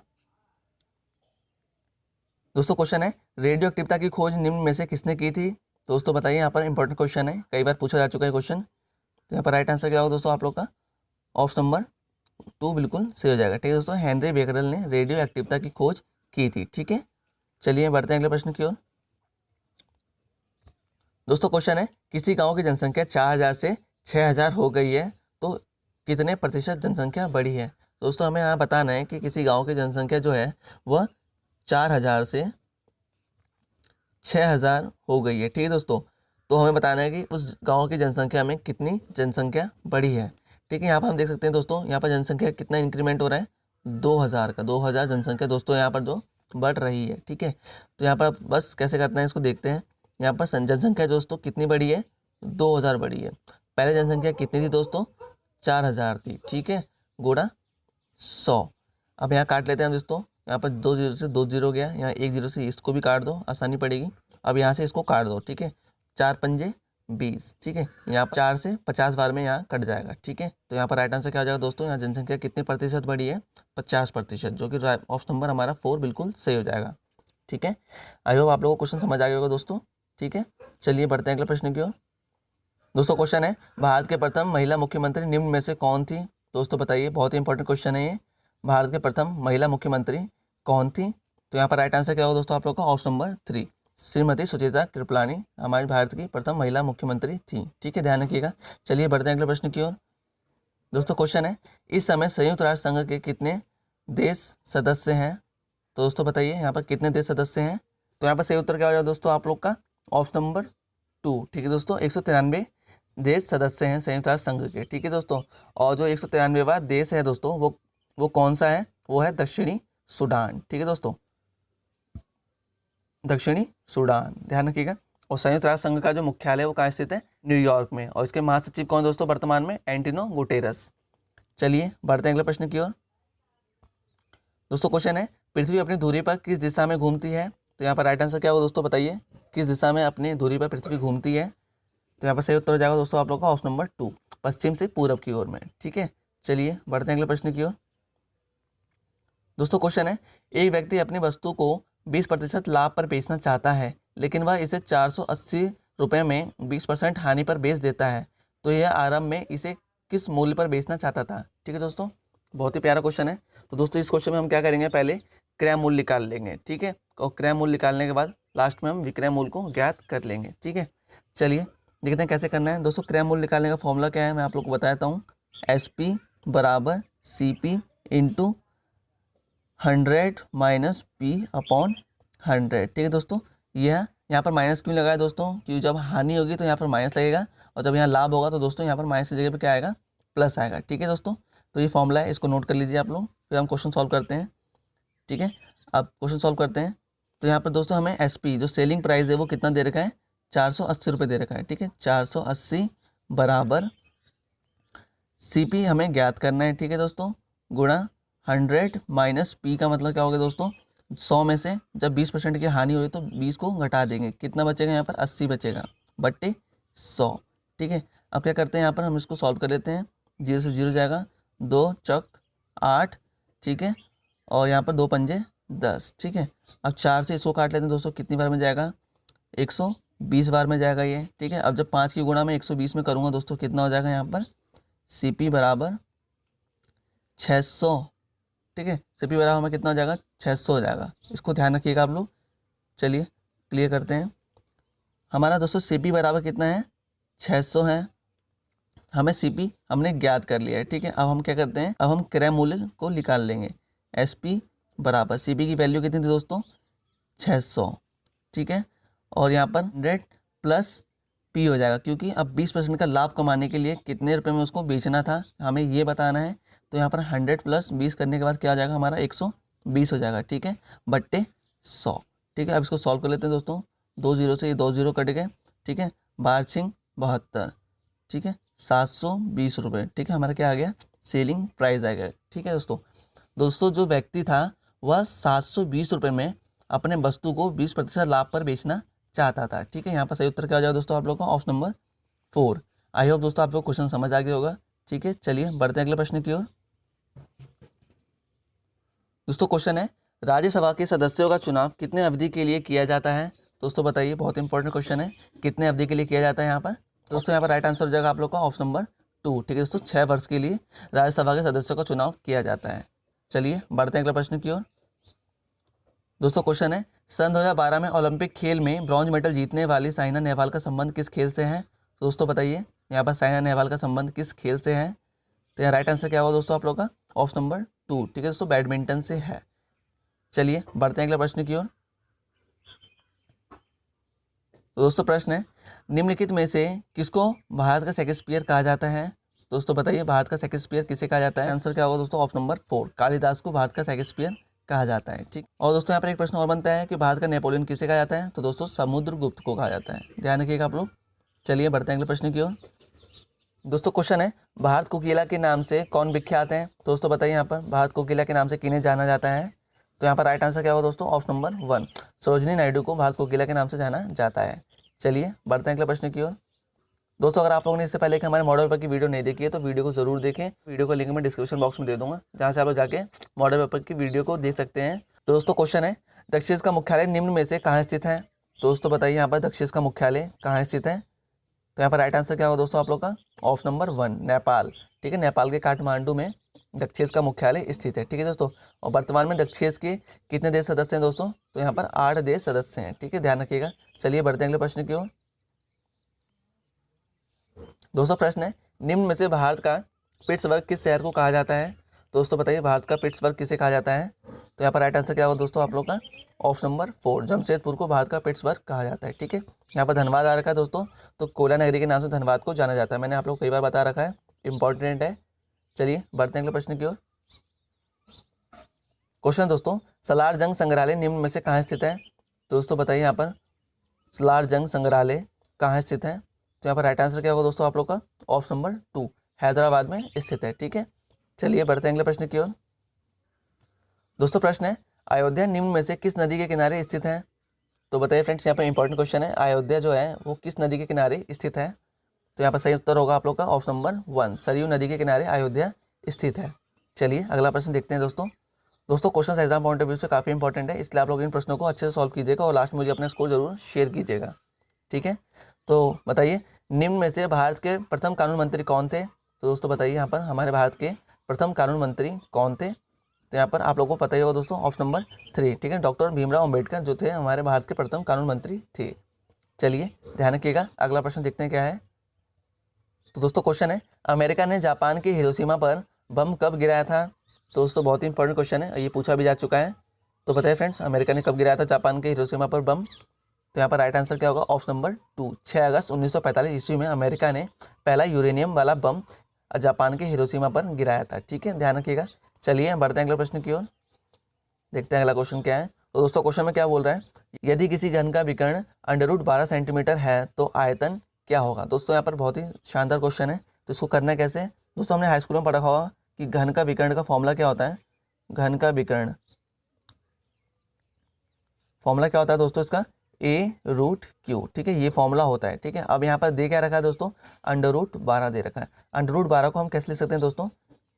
दोस्तों क्वेश्चन है, रेडियो एक्टिविटी की खोज निम्न में से किसने की थी। दोस्तों बताइए, यहाँ पर इंपॉर्टेंट क्वेश्चन है, कई बार पूछा जा चुका है क्वेश्चन। तो यहाँ पर राइट आंसर क्या होगा दोस्तों आप लोग का, ऑप्शन नंबर 2 बिल्कुल सही हो जाएगा। ठीक है दोस्तों, हेनरी बेकरल ने रेडियो एक्टिविटी की खोज की थी। ठीक है, चलिए बढ़ते हैं अगले प्रश्न की ओर। दोस्तों क्वेश्चन है, किसी गांव की जनसंख्या 4000 से 6000 हो गई है, तो कितने प्रतिशत जनसंख्या बढ़ी है। दोस्तों हमें यहाँ बताना है कि किसी गांव की जनसंख्या जो है वह 4000 से 6000 हो गई है। ठीक है दोस्तों, तो हमें बताना है कि उस गांव की जनसंख्या में कितनी जनसंख्या बढ़ी है। ठीक है, यहाँ पर हम देख सकते हैं दोस्तों, यहाँ पर जनसंख्या कितना इंक्रीमेंट हो रहा है, 2000 का, 2000 जनसंख्या दोस्तों यहाँ पर जो बढ़ रही है। ठीक है, तो यहाँ पर बस कैसे करना है इसको देखते हैं। यहाँ पर जनसंख्या दोस्तों कितनी बढ़ी है, 2000 बढ़ी है। पहले जनसंख्या कितनी थी दोस्तों, 4000 थी। ठीक है, गुणा 100। अब यहाँ काट लेते हैं दोस्तों, यहाँ पर 2 0 से 2 0 गया, यहाँ 1 0 से इसको भी काट दो, आसानी पड़ेगी। अब यहाँ से इसको काट दो। ठीक है, 4 पंजे 20। ठीक है, यहाँ पर 4 से 50 बार में यहाँ कट जाएगा। ठीक है, तो यहाँ पर राइट आंसर क्या हो जाएगा दोस्तों, यहाँ जनसंख्या कितने प्रतिशत बढ़ी है, 50%, जो कि ऑप्शन नंबर हमारा 4 बिल्कुल सही हो जाएगा। ठीक है, आई होप आप लोगों को क्वेश्चन समझ आ गया होगा दोस्तों। ठीक है, चलिए बढ़ते हैं अगले प्रश्न की ओर। दोस्तों क्वेश्चन है, भारत के प्रथम महिला मुख्यमंत्री निम्न में से कौन थी? दोस्तों बताइए, बहुत ही इंपॉर्टेंट क्वेश्चन है ये। भारत के प्रथम महिला मुख्यमंत्री कौन थी? तो यहाँ पर राइट आंसर क्या होगा दोस्तों आप लोग का? ऑप्शन नंबर 3, श्रीमती सुचेता कृपलानी हमारे भारत की प्रथम महिला मुख्यमंत्री थी। ठीक है, ध्यान रखिएगा। चलिए बढ़ते हैं अगले प्रश्न की ओर। दोस्तों क्वेश्चन है, इस समय संयुक्त राष्ट्र संघ के कितने देश सदस्य हैं? तो दोस्तों बताइए यहाँ पर कितने देश सदस्य हैं? तो यहाँ पर सही उत्तर क्या हो जाएगा दोस्तों आप लोग का? Option number 2। ठीक है दोस्तों, 193 देश सदस्य हैं संयुक्त राष्ट्र संघ के। ठीक है दोस्तों, और जो 193वां देश है दोस्तों वो कौन सा है? वो है दक्षिणी सूडान। ठीक है दोस्तों, दक्षिणी सूडान, ध्यान रखिएगा। और संयुक्त राष्ट्र संघ का जो मुख्यालय वो कहाँ स्थित है? न्यूयॉर्क में। और इसके महासचिव कौन दोस्तों वर्तमान में? Antonio Guterres. चलिए बढ़ते हैं अगले प्रश्न की ओर। दोस्तों क्वेश्चन है, पृथ्वी अपनी धुरी पर किस दिशा में घूमती है? तो यहाँ पर राइट आंसर क्या होगा दोस्तों बताइए? किस दिशा में अपनी धुरी पर पृथ्वी घूमती है? तो यहाँ पर सही उत्तर हो जाएगा दोस्तों आप लोग का ऑप्शन नंबर 2, पश्चिम से पूरब की ओर में। ठीक है, चलिए बढ़ते हैं अगले प्रश्न की ओर। दोस्तों क्वेश्चन है, एक व्यक्ति अपनी वस्तु को 20% लाभ पर बेचना चाहता है, लेकिन वह इसे 480 रुपये में 20% हानि पर बेच देता है, तो यह आरंभ में इसे किस मूल्य पर बेचना चाहता था? ठीक है दोस्तों, बहुत ही प्यारा क्वेश्चन है। तो दोस्तों इस क्वेश्चन में हम क्या करेंगे? पहले क्रय मूल्य निकाल लेंगे। ठीक है, और क्रय मूल्य निकालने के बाद लास्ट में हम विक्रय मूल्य को ज्ञात कर लेंगे। ठीक है, चलिए देखते हैं कैसे करना है। दोस्तों क्रय मूल्य निकालने का फॉर्मूला क्या है मैं आप लोग को बताता हूँ। SP बराबर CP इंटू 100 माइनस P/100। ठीक है दोस्तों, यह यहाँ पर माइनस क्यों लगाया दोस्तों? क्योंकि जब हानि होगी तो यहाँ पर माइनस लगेगा, और जब यहाँ लाभ होगा तो दोस्तों यहाँ पर माइनस की जगह पे क्या आएगा? प्लस आएगा। ठीक है दोस्तों, तो ये फॉर्मूला है, इसको नोट कर लीजिए आप लोग। फिर हम क्वेश्चन सॉल्व करते हैं। ठीक है, अब क्वेश्चन सॉल्व करते हैं। तो यहाँ पर दोस्तों हमें SP जो सेलिंग प्राइस है वो कितना दे रखा है? 480 रुपये दे रखा है। ठीक है, 480 बराबर CP हमें ज्ञात करना है। ठीक है दोस्तों, गुणा 100 माइनस P का मतलब क्या होगा दोस्तों? 100 में से जब 20% की हानि हुई तो 20 को घटा देंगे, कितना बचेगा यहाँ पर? 80 बचेगा बट्टे 100। ठीक है, अब क्या करते हैं यहाँ पर हम इसको सॉल्व कर लेते हैं। 0 से 0 जाएगा, 2 चौक 8। ठीक है, और यहाँ पर 2 पंजे 10। ठीक है, अब 4 से इसको काट लेते हैं दोस्तों, कितनी बार में जाएगा? 120 बार में जाएगा ये। ठीक है, अब जब 5 की गुणा में 120 में करूँगा दोस्तों, कितना हो जाएगा यहाँ पर? CP बराबर 600। ठीक है, CP बराबर हमें कितना हो जाएगा? 600 हो जाएगा। इसको ध्यान रखिएगा आप लोग। चलिए क्लियर करते हैं। हमारा दोस्तों CP बराबर कितना है? 600 है। हमें CP हमने ज्ञात कर लिया है। ठीक है, अब हम क्या करते हैं? अब हम क्रय मूल्य को निकाल लेंगे। SP बराबर CP की वैल्यू कितनी थी दोस्तों? 600। ठीक है, और यहाँ पर 100 प्लस P हो जाएगा, क्योंकि अब 20% का लाभ कमाने के लिए कितने रुपए में उसको बेचना था हमें ये बताना है। तो यहाँ पर 100 प्लस 20 करने के बाद क्या हो जाएगा हमारा? 120 हो जाएगा। ठीक है, बट्टे 100। ठीक है, अब इसको सॉल्व कर लेते हैं दोस्तों। 2 0 से ये 2 0 कट गए। ठीक है, 12×6 = 72। ठीक है, 720 रुपये। ठीक है, हमारा क्या आ गया? सेलिंग प्राइस आ गया। ठीक है दोस्तों जो व्यक्ति था वह 720 रुपये में अपने वस्तु को 20% लाभ पर बेचना चाहता था। ठीक है, यहाँ पर सही उत्तर क्या हो जाएगा दोस्तों आप लोग का? Option number 4। आई होप दोस्तों आप लोग क्वेश्चन समझ आ गया होगा। ठीक है, चलिए बढ़ते हैं अगले प्रश्न की ओर। दोस्तों क्वेश्चन है, राज्यसभा के सदस्यों का चुनाव कितने अवधि के लिए किया जाता है? दोस्तों बताइए, बहुत इंपॉर्टेंट क्वेश्चन है। कितने अवधि के लिए किया जाता है यहाँ पर? दोस्तों यहाँ पर राइट आंसर हो जाएगा आप लोग का ऑप्शन नंबर 2। ठीक है दोस्तों, 6 वर्ष के लिए राज्यसभा के सदस्यों का चुनाव किया जाता है। चलिए बढ़ते हैं अगले प्रश्न की ओर। दोस्तों क्वेश्चन है, सन 2012 में ओलंपिक खेल में ब्रॉन्ज मेडल जीतने वाली साइना नेहवाल का संबंध किस खेल से है? दोस्तों बताइए, यहाँ पर साइना नेहवाल का संबंध किस खेल से है? तो यहाँ राइट आंसर क्या होगा दोस्तों आप लोग का? Option number 2। ठीक है दोस्तों, बैडमिंटन से है। चलिए बढ़ते हैं अगले प्रश्न की ओर। तो दोस्तों प्रश्न है, निम्नलिखित में से किसको भारत का शेक्सपियर कहा जाता है? दोस्तों बताइए, भारत का शेक्सपियर किसे कहा जाता है? आंसर क्या होगा दोस्तों? ऑप्शन नंबर 4, कालिदास को भारत का शेक्सपियर कहा जाता है। ठीक, और दोस्तों यहाँ पर एक प्रश्न और बनता है कि भारत का नेपोलियन किसे कहा जाता है? तो दोस्तों समुद्रगुप्त को कहा जाता है। ध्यान रखिएगा आप लोग। चलिए बढ़ते हैं अगले प्रश्न की ओर। दोस्तों क्वेश्चन है, भारत कोकिला के नाम से कौन विख्यात है? दोस्तों बताइए, यहाँ पर भारत कोकिला के नाम से किन्हें जाना जाता है? तो यहाँ पर राइट आंसर क्या होगा दोस्तों? ऑप्शन नंबर 1, सरोजिनी नायडू को भारत कोकिला के नाम से जाना जाता है। चलिए बढ़ते हैं अगले प्रश्न की ओर। दोस्तों अगर आप लोगों ने इससे पहले कि हमारे मॉडल पेपर की वीडियो नहीं देखी है तो वीडियो को जरूर देखें। वीडियो का लिंक मैं डिस्क्रिप्शन बॉक्स में दे दूंगा, जहाँ से आप लोग जाके मॉडल पेपर की वीडियो को देख सकते हैं। तो दोस्तों क्वेश्चन है, दक्षिण का मुख्यालय निम्न में से कहाँ स्थित है? दोस्तों बताइए यहाँ पर दक्षिण का मुख्यालय कहाँ स्थित है? तो यहाँ पर राइट आंसर क्या होगा दोस्तों आप लोग का? Option number 1 Nepal. ठीक है, नेपाल के काठमांडू में दक्षिण का मुख्यालय स्थित है। ठीक है दोस्तों, और वर्तमान में दक्षिण के कितने देश सदस्य हैं दोस्तों? तो यहाँ पर 8 देश सदस्य हैं। ठीक है, ध्यान रखिएगा। चलिए बढ़ते हैं अगले प्रश्न की ओर। दोस्तों प्रश्न है, निम्न में से भारत का पिट्सबर्ग किस शहर को कहा जाता है? दोस्तों बताइए भारत का पिट्सबर्ग किसे कहा जाता है? तो यहाँ पर राइट आंसर क्या होगा दोस्तों आप लोग का? ऑप्शन नंबर 4 जमशेदपुर को भारत का पिट्सबर्ग कहा जाता है। ठीक है, यहाँ पर धनबाद आ रखा है दोस्तों, तो कोयला नगरी के नाम से धनबाद को जाना जाता है। मैंने आप लोग को कई बार बता रखा है, इंपॉर्टेंट है। चलिए बढ़ते हैं अगले प्रश्न की ओर। क्वेश्चन दोस्तों, सलार जंग संग्रहालय निम्न में से कहाँ स्थित है? दोस्तों बताइए यहाँ पर सलार जंग संग्रहालय कहाँ स्थित है? तो यहाँ पर राइट आंसर क्या होगा दोस्तों आप लोग का? ऑप्शन नंबर 2 हैदराबाद में स्थित है। ठीक है, चलिए बढ़ते हैं अगले प्रश्न की ओर। दोस्तों प्रश्न है, अयोध्या निम्न में से किस नदी के किनारे स्थित है? तो बताइए फ्रेंड्स, यहाँ पर इंपॉर्टेंट क्वेश्चन है, अयोध्या जो है वो किस नदी के किनारे स्थित है? तो यहाँ पर सही उत्तर होगा आप लोग का ऑप्शन नंबर 1 सरयू नदी के किनारे अयोध्या स्थित है। चलिए अगला प्रश्न देखते हैं दोस्तों। दोस्तों question exam point of view से काफ़ी इंपॉर्टेंट है, इसलिए आप लोग इन प्रश्नों को अच्छे से सॉल्व कीजिएगा और लास्ट में मुझे अपना स्कोर जरूर शेयर कीजिएगा। ठीक है, तो बताइए निम्न में से भारत के प्रथम कानून मंत्री कौन थे? तो दोस्तों बताइए यहाँ पर हमारे भारत के प्रथम कानून मंत्री कौन थे? तो यहाँ पर आप लोगों को पता ही होगा दोस्तों ऑप्शन नंबर 3। ठीक है, डॉक्टर भीमराव अम्बेडकर जो थे हमारे भारत के प्रथम कानून मंत्री थे। चलिए ध्यान रखिएगा, अगला प्रश्न देखते हैं क्या है। तो दोस्तों क्वेश्चन है, अमेरिका ने जापान के हिरोशिमा पर बम कब गिराया था? तो दोस्तों बहुत ही इंपॉर्टेंट क्वेश्चन है, ये पूछा भी जा चुका है। तो बताइए फ्रेंड्स, अमेरिका ने कब गिराया था जापान के हिरोशिमा पर बम? तो यहाँ पर राइट आंसर क्या होगा? ऑप्शन नंबर 2 6 अगस्त 1945 ईस्वी में अमेरिका ने पहला यूरेनियम वाला बम जापान के हिरोशिमा पर गिराया था। ठीक है, ध्यान रखिएगा। चलिए बढ़ते हैं अगले प्रश्न की ओर, देखते हैं अगला क्वेश्चन क्या है। तो दोस्तों क्वेश्चन में क्या बोल रहा है, यदि किसी घन का विकर्ण √12 सेंटीमीटर है तो आयतन क्या होगा? दोस्तों यहाँ पर बहुत ही शानदार क्वेश्चन है, तो इसको करना कैसे है दोस्तों? हमने हाई स्कूल में पढ़ा होगा कि घन का विकर्ण का फॉर्मूला क्या होता है। घन का विकर्ण फॉर्मूला क्या होता है दोस्तों? इसका A√Q। ठीक है, ये फॉर्मूला होता है। ठीक है, अब यहाँ पर दे क्या रखा है दोस्तों? √12 दे रखा है। √12 को हम कैसे लिख सकते हैं दोस्तों?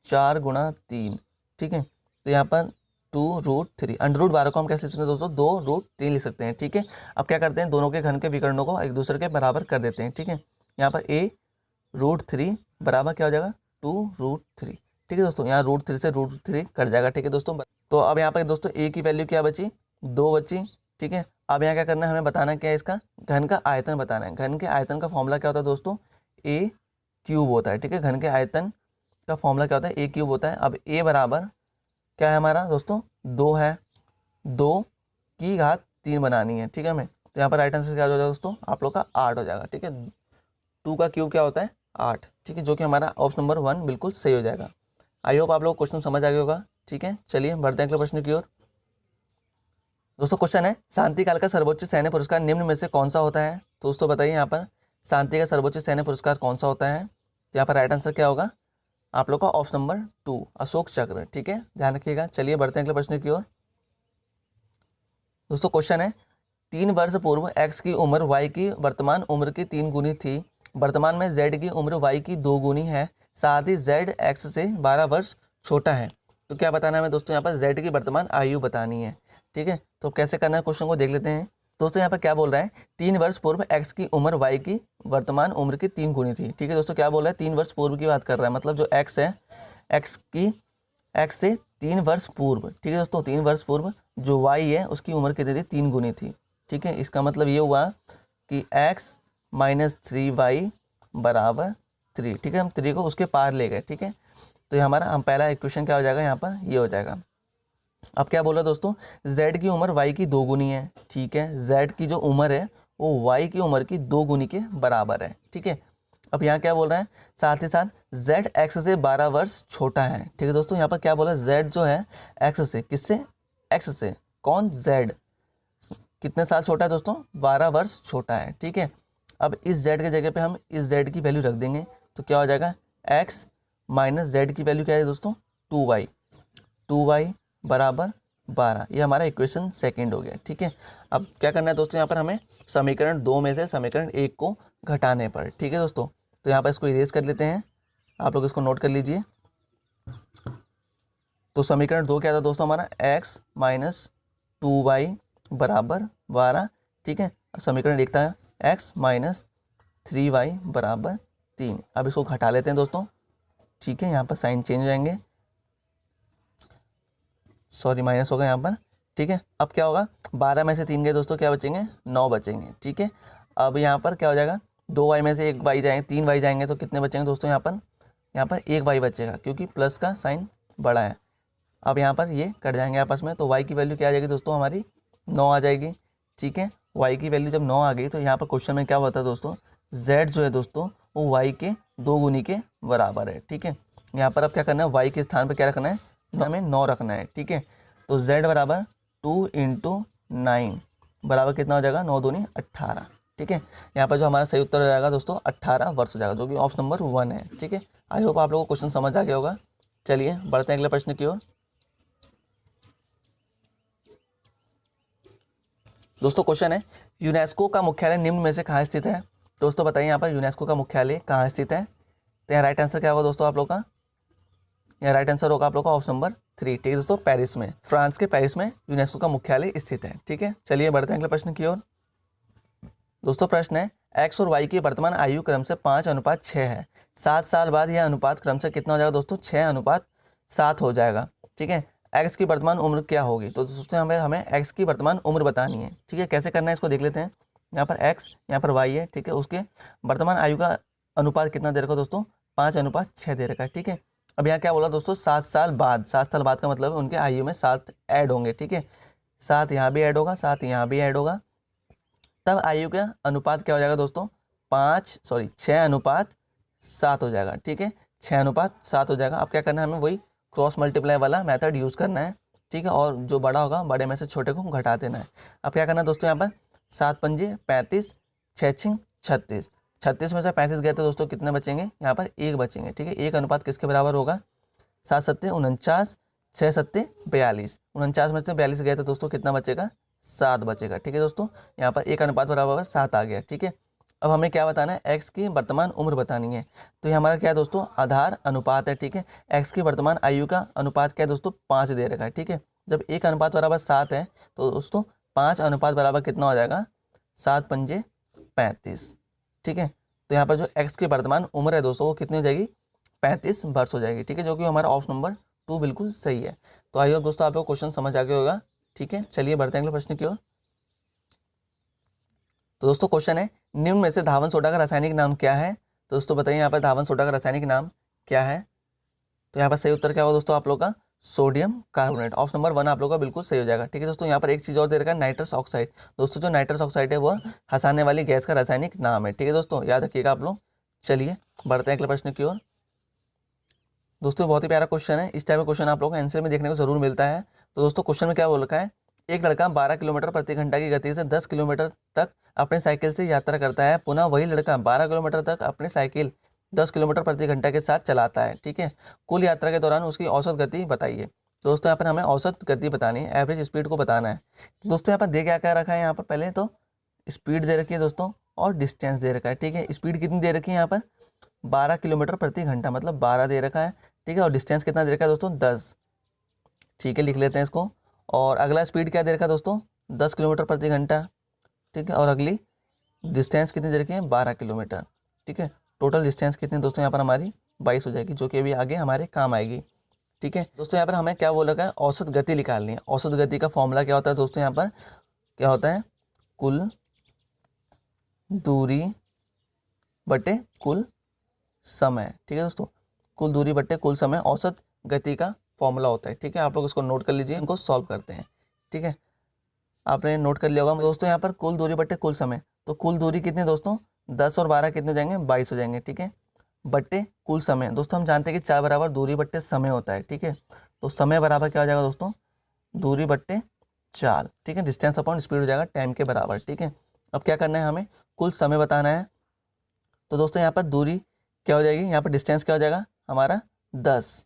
4 × 3। ठीक है, तो यहाँ पर 2√3। √12 को हम कैसे लिख सकते हैं दोस्तों? 2√3 लिख सकते हैं। ठीक है, अब क्या करते हैं, दोनों के घन के विकर्णों को एक दूसरे के बराबर कर देते हैं। ठीक है, यहाँ पर A√3 बराबर क्या हो जाएगा? 2√3। ठीक है दोस्तों, यहाँ √3 से √3 कट जाएगा। ठीक है दोस्तों, तो अब यहाँ पर दोस्तों A की वैल्यू क्या बची? 2 बची। ठीक है, अब यहाँ क्या करना है, हमें बताना क्या है, इसका घन का आयतन बताना है। घन के आयतन का फॉर्मूला क्या होता है दोस्तों? A³ होता है। ठीक है, घन के आयतन का फॉर्मूला क्या होता है? A³ होता है। अब A बराबर क्या है हमारा दोस्तों? 2 है, 2 की घात 3 बनानी है। ठीक है, हमें तो यहाँ पर राइट आंसर क्या हो जाएगा दोस्तों आप लोग का? 8 हो जाएगा। ठीक है, 2 का क्यूब क्या होता है? 8। ठीक है, जो कि हमारा ऑप्शन नंबर 1 बिल्कुल सही हो जाएगा। आई होप आप लोग क्वेश्चन समझ आ गया होगा। ठीक है, चलिए बढ़ते हैं अगले प्रश्न की ओर। दोस्तों क्वेश्चन है, शांति काल का सर्वोच्च सैन्य पुरस्कार निम्न में से कौन सा होता है? दोस्तों बताइए यहाँ पर शांति का सर्वोच्च सैन्य पुरस्कार कौन सा होता है? तो यहाँ पर राइट आंसर क्या होगा आप लोग का? ऑप्शन नंबर 2 अशोक चक्र। ठीक है, ध्यान रखिएगा। चलिए बढ़ते हैं अगले प्रश्न की ओर। दोस्तों क्वेश्चन है, 3 वर्ष पूर्व x की उम्र y की वर्तमान उम्र की 3 गुनी थी। वर्तमान में z की उम्र y की 2 गुनी है, साथ ही z x से 12 वर्ष छोटा है। तो क्या बताना है हमें दोस्तों? यहाँ पर z की वर्तमान आयु बतानी है। ठीक है, तो कैसे करना है क्वेश्चन को देख लेते हैं। दोस्तों यहाँ पर क्या बोल रहा है, 3 वर्ष पूर्व x की उम्र y की वर्तमान उम्र की 3 गुनी थी। ठीक है दोस्तों, क्या बोल रहा है? 3 वर्ष पूर्व की बात कर रहा है, मतलब जो x है x से 3 वर्ष पूर्व। ठीक है दोस्तों, 3 वर्ष पूर्व जो y है उसकी उम्र कितनी थी? 3 गुनी थी। ठीक है, इसका मतलब ये हुआ कि x - 3y बराबर 3। ठीक है, हम 3 को उसके पार ले गए। ठीक है, तो ये हमारा हम पहला इक्वेशन क्या हो जाएगा यहाँ पर? ये हो जाएगा। अब क्या बोल रहा है दोस्तों? z की उम्र y की 2 गुनी है। ठीक है, z की जो उम्र है वो y की उम्र की 2 गुनी के बराबर है। ठीक है, अब यहाँ क्या बोल रहा है? साथ ही साथ z x से 12 वर्ष छोटा है। ठीक है दोस्तों, यहाँ पर क्या बोला? z जो है x से, किससे? x से। कौन? z कितने साल छोटा है दोस्तों? 12 वर्ष छोटा है। ठीक है, अब इस z के जगह पे हम इस z की वैल्यू रख देंगे, तो क्या हो जाएगा? x - z की वैल्यू क्या है दोस्तों? 2y बराबर 12। ये हमारा इक्वेशन सेकंड हो गया। ठीक है, अब क्या करना है दोस्तों? यहाँ पर हमें समीकरण 2 में से समीकरण 1 को घटाने पर। ठीक है दोस्तों, तो यहाँ पर इसको इरेज कर लेते हैं, आप लोग इसको नोट कर लीजिए। तो समीकरण 2 क्या था दोस्तों हमारा? x - 2y बराबर 12। ठीक है, समीकरण लिखता है x माइनस 3y बराबर 3। अब इसको घटा लेते हैं दोस्तों, ठीक है, यहाँ पर साइन चेंज हो जाएंगे, सॉरी माइनस होगा यहाँ पर, ठीक है। अब क्या होगा, 12 में से 3 गए दोस्तों, क्या बचेंगे, 9 बचेंगे, ठीक है। अब यहाँ पर क्या हो जाएगा, 2y में से 1y जाएंगे, 3y जाएंगे तो कितने बचेंगे दोस्तों, यहाँ पर 1y बचेगा क्योंकि प्लस का साइन बड़ा है। अब यहाँ पर ये कट जाएंगे आपस में, तो y की वैल्यू क्या आ जाएगी दोस्तों, हमारी 9 आ जाएगी, ठीक है। y की वैल्यू जब 9 आ गई तो यहाँ पर क्वेश्चन में क्या होता है दोस्तों, z जो है दोस्तों वो y के 2 गुनी के बराबर है, ठीक है। यहाँ पर अब क्या करना है, y के स्थान पर क्या रखना है, हमें 9 रखना है, ठीक है। तो z बराबर 2 × 9 बराबर कितना हो जाएगा, 9 दूनी 18, ठीक है। यहाँ पर जो हमारा सही उत्तर हो जाएगा दोस्तों 18 वर्ष हो जाएगा, जो कि ऑप्शन नंबर 1 है, ठीक है। आई होप आप लोगों को क्वेश्चन समझ आ गया होगा। चलिए बढ़ते हैं अगले प्रश्न की ओर। दोस्तों क्वेश्चन है, यूनेस्को का मुख्यालय निम्न में से कहाँ स्थित है। दोस्तों बताइए यहाँ पर यूनेस्को का मुख्यालय कहाँ स्थित है। तो यहाँ राइट आंसर क्या होगा दोस्तों आप लोग का, यहाँ राइट आंसर होगा आप लोग का ऑप्शन नंबर 3, ठीक है दोस्तों, पेरिस में, फ्रांस के पेरिस में यूनेस्को का मुख्यालय स्थित है, ठीक है। चलिए बढ़ते हैं अगले प्रश्न की ओर। दोस्तों प्रश्न है, एक्स और वाई की वर्तमान आयु क्रम से 5:6 है, 7 साल बाद यह अनुपात क्रम से कितना हो जाएगा दोस्तों, 6:7 हो जाएगा, ठीक है। एक्स की वर्तमान उम्र क्या होगी, तो दोस्तों हमें एक्स की वर्तमान उम्र बतानी है, ठीक है। कैसे करना है इसको देख लेते हैं। यहाँ पर एक्स, यहाँ पर वाई है, ठीक है, उसके वर्तमान आयु का अनुपात कितना दे रखा है दोस्तों, 5:6 दे रखा है, ठीक है। अब यहाँ क्या बोला दोस्तों, 7 साल बाद, 7 साल बाद का मतलब है उनके आयु में 7 ऐड होंगे, ठीक है, 7 यहाँ भी ऐड होगा, 7 यहाँ भी ऐड होगा, तब आयु का अनुपात क्या हो जाएगा दोस्तों, 6:7 हो जाएगा, ठीक है, 6:7 हो जाएगा। अब क्या करना है, हमें वही क्रॉस मल्टीप्लाई वाला मेथड यूज़ करना है, ठीक है, और जो बड़ा होगा बड़े में से छोटे को घटा देना है। अब क्या करना है दोस्तों, यहाँ पर 7 पंजे 35, 6 छिंग 36, 36 में से 35 गए तो दोस्तों कितने बचेंगे, यहाँ पर 1 बचेंगे, ठीक है। 1 अनुपात किसके बराबर होगा, 7 सत्ते 49, 6 सत्ते 42, 49 में से 42 गए तो दोस्तों कितना बचेगा, 7 बचेगा, ठीक है दोस्तों। यहाँ पर 1 अनुपात बराबर 7 आ गया, ठीक है। अब हमें क्या बताना है, एक्स की वर्तमान उम्र बतानी है, तो ये हमारा क्या है दोस्तों, आधार अनुपात है, ठीक है। एक्स की वर्तमान आयु का अनुपात क्या है दोस्तों, 5 दे रखा है, ठीक है। जब 1 अनुपात बराबर 7 है तो दोस्तों 5 अनुपात बराबर कितना हो जाएगा, 7 पंजे 35, ठीक है। तो यहाँ पर जो एक्स की वर्तमान उम्र है दोस्तों वो कितनी हो जाएगी, 35 वर्ष हो जाएगी, ठीक है, जो कि हमारा ऑप्शन नंबर 2 बिल्कुल सही है। तो आई होप दोस्तों आपको क्वेश्चन समझ आ गया होगा, ठीक है। चलिए बढ़ते हैं अगले प्रश्न की ओर। तो दोस्तों क्वेश्चन है, निम्न में से धावन सोडा का रासायनिक नाम क्या है। तो दोस्तों बताइए यहाँ पर धावन सोडा का रासायनिक नाम क्या है। तो यहाँ पर सही उत्तर क्या होगा दोस्तों आप लोग का, सोडियम कार्बोनेट, ऑप्शन नंबर 1 आप लोग का बिल्कुल सही हो जाएगा, ठीक है दोस्तों। यहाँ पर एक चीज़ और दे रखा है, नाइट्रस ऑक्साइड। दोस्तों जो नाइट्रस ऑक्साइड है वह हंसाने वाली गैस का रासायनिक नाम है, ठीक है दोस्तों, याद रखिएगा आप लोग। चलिए बढ़ते हैं अगले प्रश्न की ओर। दोस्तों बहुत ही प्यारा क्वेश्चन है, इस टाइप का क्वेश्चन आप लोगों को आंसर में देखने को जरूर मिलता है। तो दोस्तों क्वेश्चन में क्या बोल रखा है, एक लड़का 12 किलोमीटर प्रति घंटा की गति से 10 किलोमीटर तक अपने साइकिल से यात्रा करता है, पुनः वही लड़का 12 किलोमीटर तक अपने साइकिल 10 किलोमीटर प्रति घंटा के साथ चलाता है, ठीक है। कुल यात्रा के दौरान उसकी औसत गति बताइए। दोस्तों यहाँ पर हमें औसत गति बतानी है, एवरेज स्पीड को बताना है। तो दोस्तों यहाँ पर दे क्या रखा है, यहाँ पर पहले तो स्पीड दे रखी है दोस्तों और डिस्टेंस दे रखा है, ठीक है। स्पीड कितनी दे रखी है, यहाँ पर 12 किलोमीटर प्रति घंटा मतलब 12 दे रखा है, ठीक है, और डिस्टेंस कितना दे रखा है दोस्तों 10, ठीक है, लिख लेते हैं इसको। और अगला स्पीड क्या दे रखा है दोस्तों 10 किलोमीटर प्रति घंटा, ठीक है, और अगली डिस्टेंस कितनी दे रखी है 12 किलोमीटर, ठीक है। टोटल डिस्टेंस कितनी दोस्तों यहाँ पर हमारी 22 हो जाएगी, जो कि अभी आगे हमारे काम आएगी, ठीक है दोस्तों। यहाँ पर हमें क्या बोल रखा है, औसत गति निकालनी है। औसत गति का फॉर्मूला क्या होता है दोस्तों, यहाँ पर क्या होता है, कुल दूरी बटे कुल समय, ठीक है दोस्तों, कुल दूरी बटे कुल समय औसत गति का फॉर्मूला होता है, ठीक है। आप लोग इसको नोट कर लीजिए, इनको सॉल्व करते हैं, ठीक है। आपने नोट कर लिया होगा दोस्तों, यहाँ पर कुल दूरी बटे कुल समय, तो कुल दूरी कितनी दोस्तों 10 और 12 कितने हो जाएंगे 22 हो जाएंगे, ठीक है, बट्टे कुल समय। दोस्तों हम जानते हैं कि 4 बराबर दूरी बट्टे समय होता है, ठीक है। तो समय बराबर क्या हो जाएगा दोस्तों, दूरी बट्टे 4, ठीक है, डिस्टेंस अपॉन स्पीड हो जाएगा टाइम के बराबर, ठीक है। अब क्या करना है, हमें कुल समय बताना है। तो दोस्तों यहाँ पर दूरी क्या हो जाएगी, यहाँ पर डिस्टेंस क्या हो जाएगा हमारा 10,